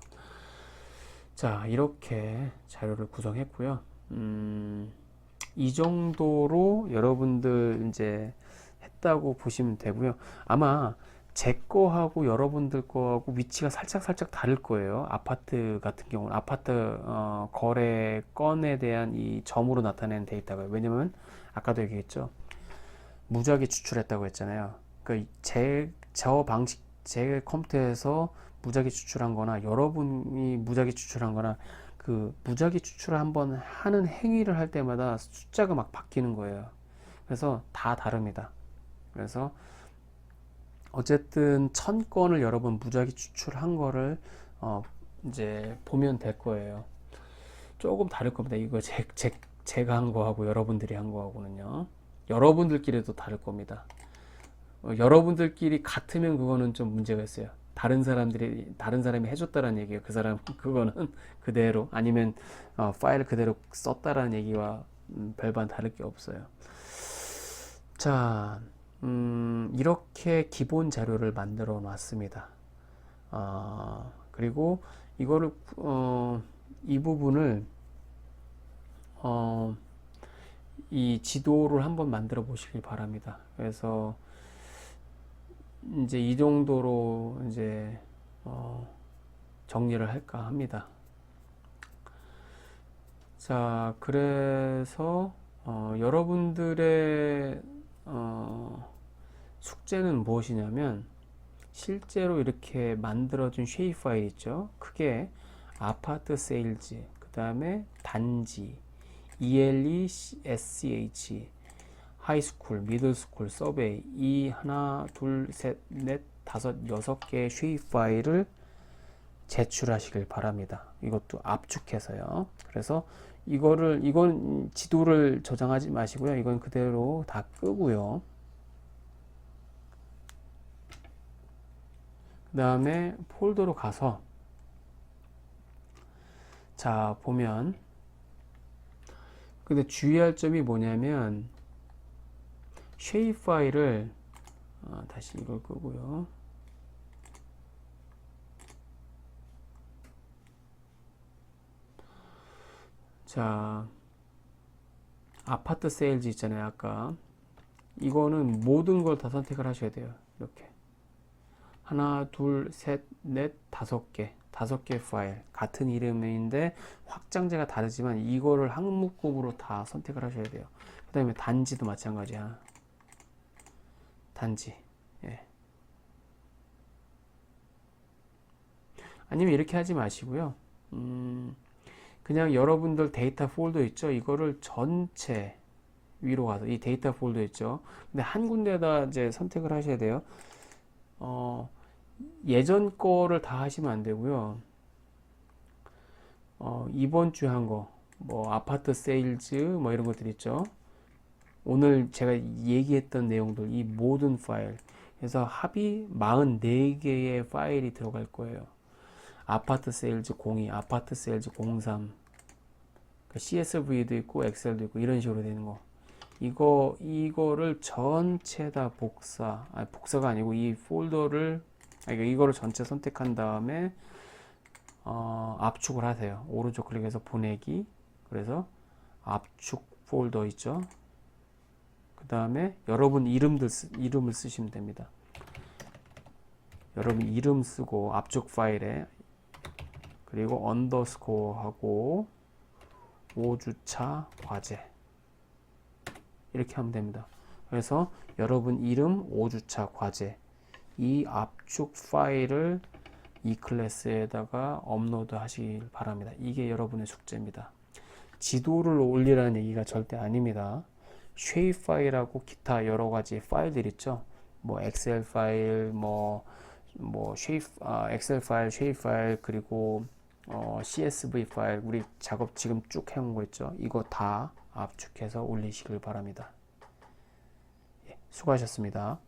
자, 이렇게 자료를 구성했고요. 이 정도로 여러분들 이제 했다고 보시면 되고요. 아마 제 거하고 여러분들 거하고 위치가 살짝 다를 거예요. 아파트 같은 경우는 아파트 거래 건에 대한 이 점으로 나타내는 데이터가, 왜냐면 아까도 얘기했죠. 무작위 추출했다고 했잖아요. 그 저 방식, 제 컴퓨터에서 무작위 추출한 거나 여러분이 무작위 추출한 거나, 그 무작위 추출을 한번 하는 행위를 할 때마다 숫자가 막 바뀌는 거예요. 그래서 다 다릅니다. 그래서 어쨌든 1000건을 여러분 무작위 추출한 거를 이제 보면 될 거예요. 조금 다를 겁니다. 이거 제가 한 거하고 여러분들이 한 거하고는요. 여러분들끼리도 다를 겁니다. 여러분들끼리 같으면 그거는 좀 문제가 있어요. 다른 사람이 해줬다라는 얘기예요. 그 사람 그거는 그대로, 아니면 파일을 그대로 썼다라는 얘기와 별반 다를 게 없어요. 자, 이렇게 기본 자료를 만들어 놨습니다. 그리고 이거를 이 부분을 이 지도를 한번 만들어 보시길 바랍니다. 그래서 이제 이 정도로 이제 정리를 할까 합니다. 자, 그래서 여러분들의 숙제는 무엇이냐면, 실제로 이렇게 만들어진 쉐입 파일 있죠. 크게 아파트 세일즈, 그 다음에 단지, ELESCH, 하이스쿨, 미들스쿨, 서베이, 이 하나, 둘, 셋, 넷, 다섯, 6개의 쉐입 파일을 제출하시길 바랍니다. 이것도 압축해서요. 그래서 이건 지도를 저장하지 마시고요. 이건 그대로 다 끄고요. 그 다음에 폴더로 가서, 자, 보면, 근데 주의할 점이 뭐냐면, 쉐입 파일을 다시 이걸 끄고요. 자, 아파트 세일즈 있잖아요. 아까 이거는 모든 걸 다 선택을 하셔야 돼요. 이렇게 하나, 둘, 셋, 넷, 5개, 5개 파일, 같은 이름인데 확장재가 다르지만 이거를 한 묶음으로 다 선택을 하셔야 돼요. 그 다음에 단지도 마찬가지야. 단지. 예. 아니면 이렇게 하지 마시고요. 그냥 여러분들 데이터 폴더 있죠? 이거를 전체 위로 가서 이 데이터 폴더 있죠? 근데 한 군데다 이제 선택을 하셔야 돼요. 예전 거를 다 하시면 안 되고요. 이번 주 한 거, 뭐 아파트 세일즈 뭐 이런 것들 있죠? 오늘 제가 얘기했던 내용들, 이 모든 파일, 그래서 합이 44개의 파일이 들어갈 거예요. 아파트 세일즈 02, 아파트 세일즈 03, CSV도 있고 엑셀도 있고 이런 식으로 되는 거. 이거를 전체 다 복사가 아니고 이 폴더를 이거를 전체 선택한 다음에 압축을 하세요. 오른쪽 클릭해서 보내기. 그래서 압축 폴더 있죠. 그 다음에 여러분 이름을 쓰시면 됩니다. 여러분 이름 쓰고 압축 파일에 그리고 언더스코어 하고 5주차 과제 이렇게 하면 됩니다. 그래서 여러분 이름 5주차 과제 이 압축 파일을 이 클래스에다가 업로드 하시길 바랍니다. 이게 여러분의 숙제입니다. 지도를 올리라는 얘기가 절대 아닙니다. 쉐입 파일하고 기타 여러 가지 파일들 있죠. 뭐 엑셀 파일, 엑셀 파일, 쉐입 파일, 그리고 CSV 파일, 우리 작업 지금 쭉 해온 거 있죠. 이거 다 압축해서 올리시길 바랍니다. 예, 수고하셨습니다.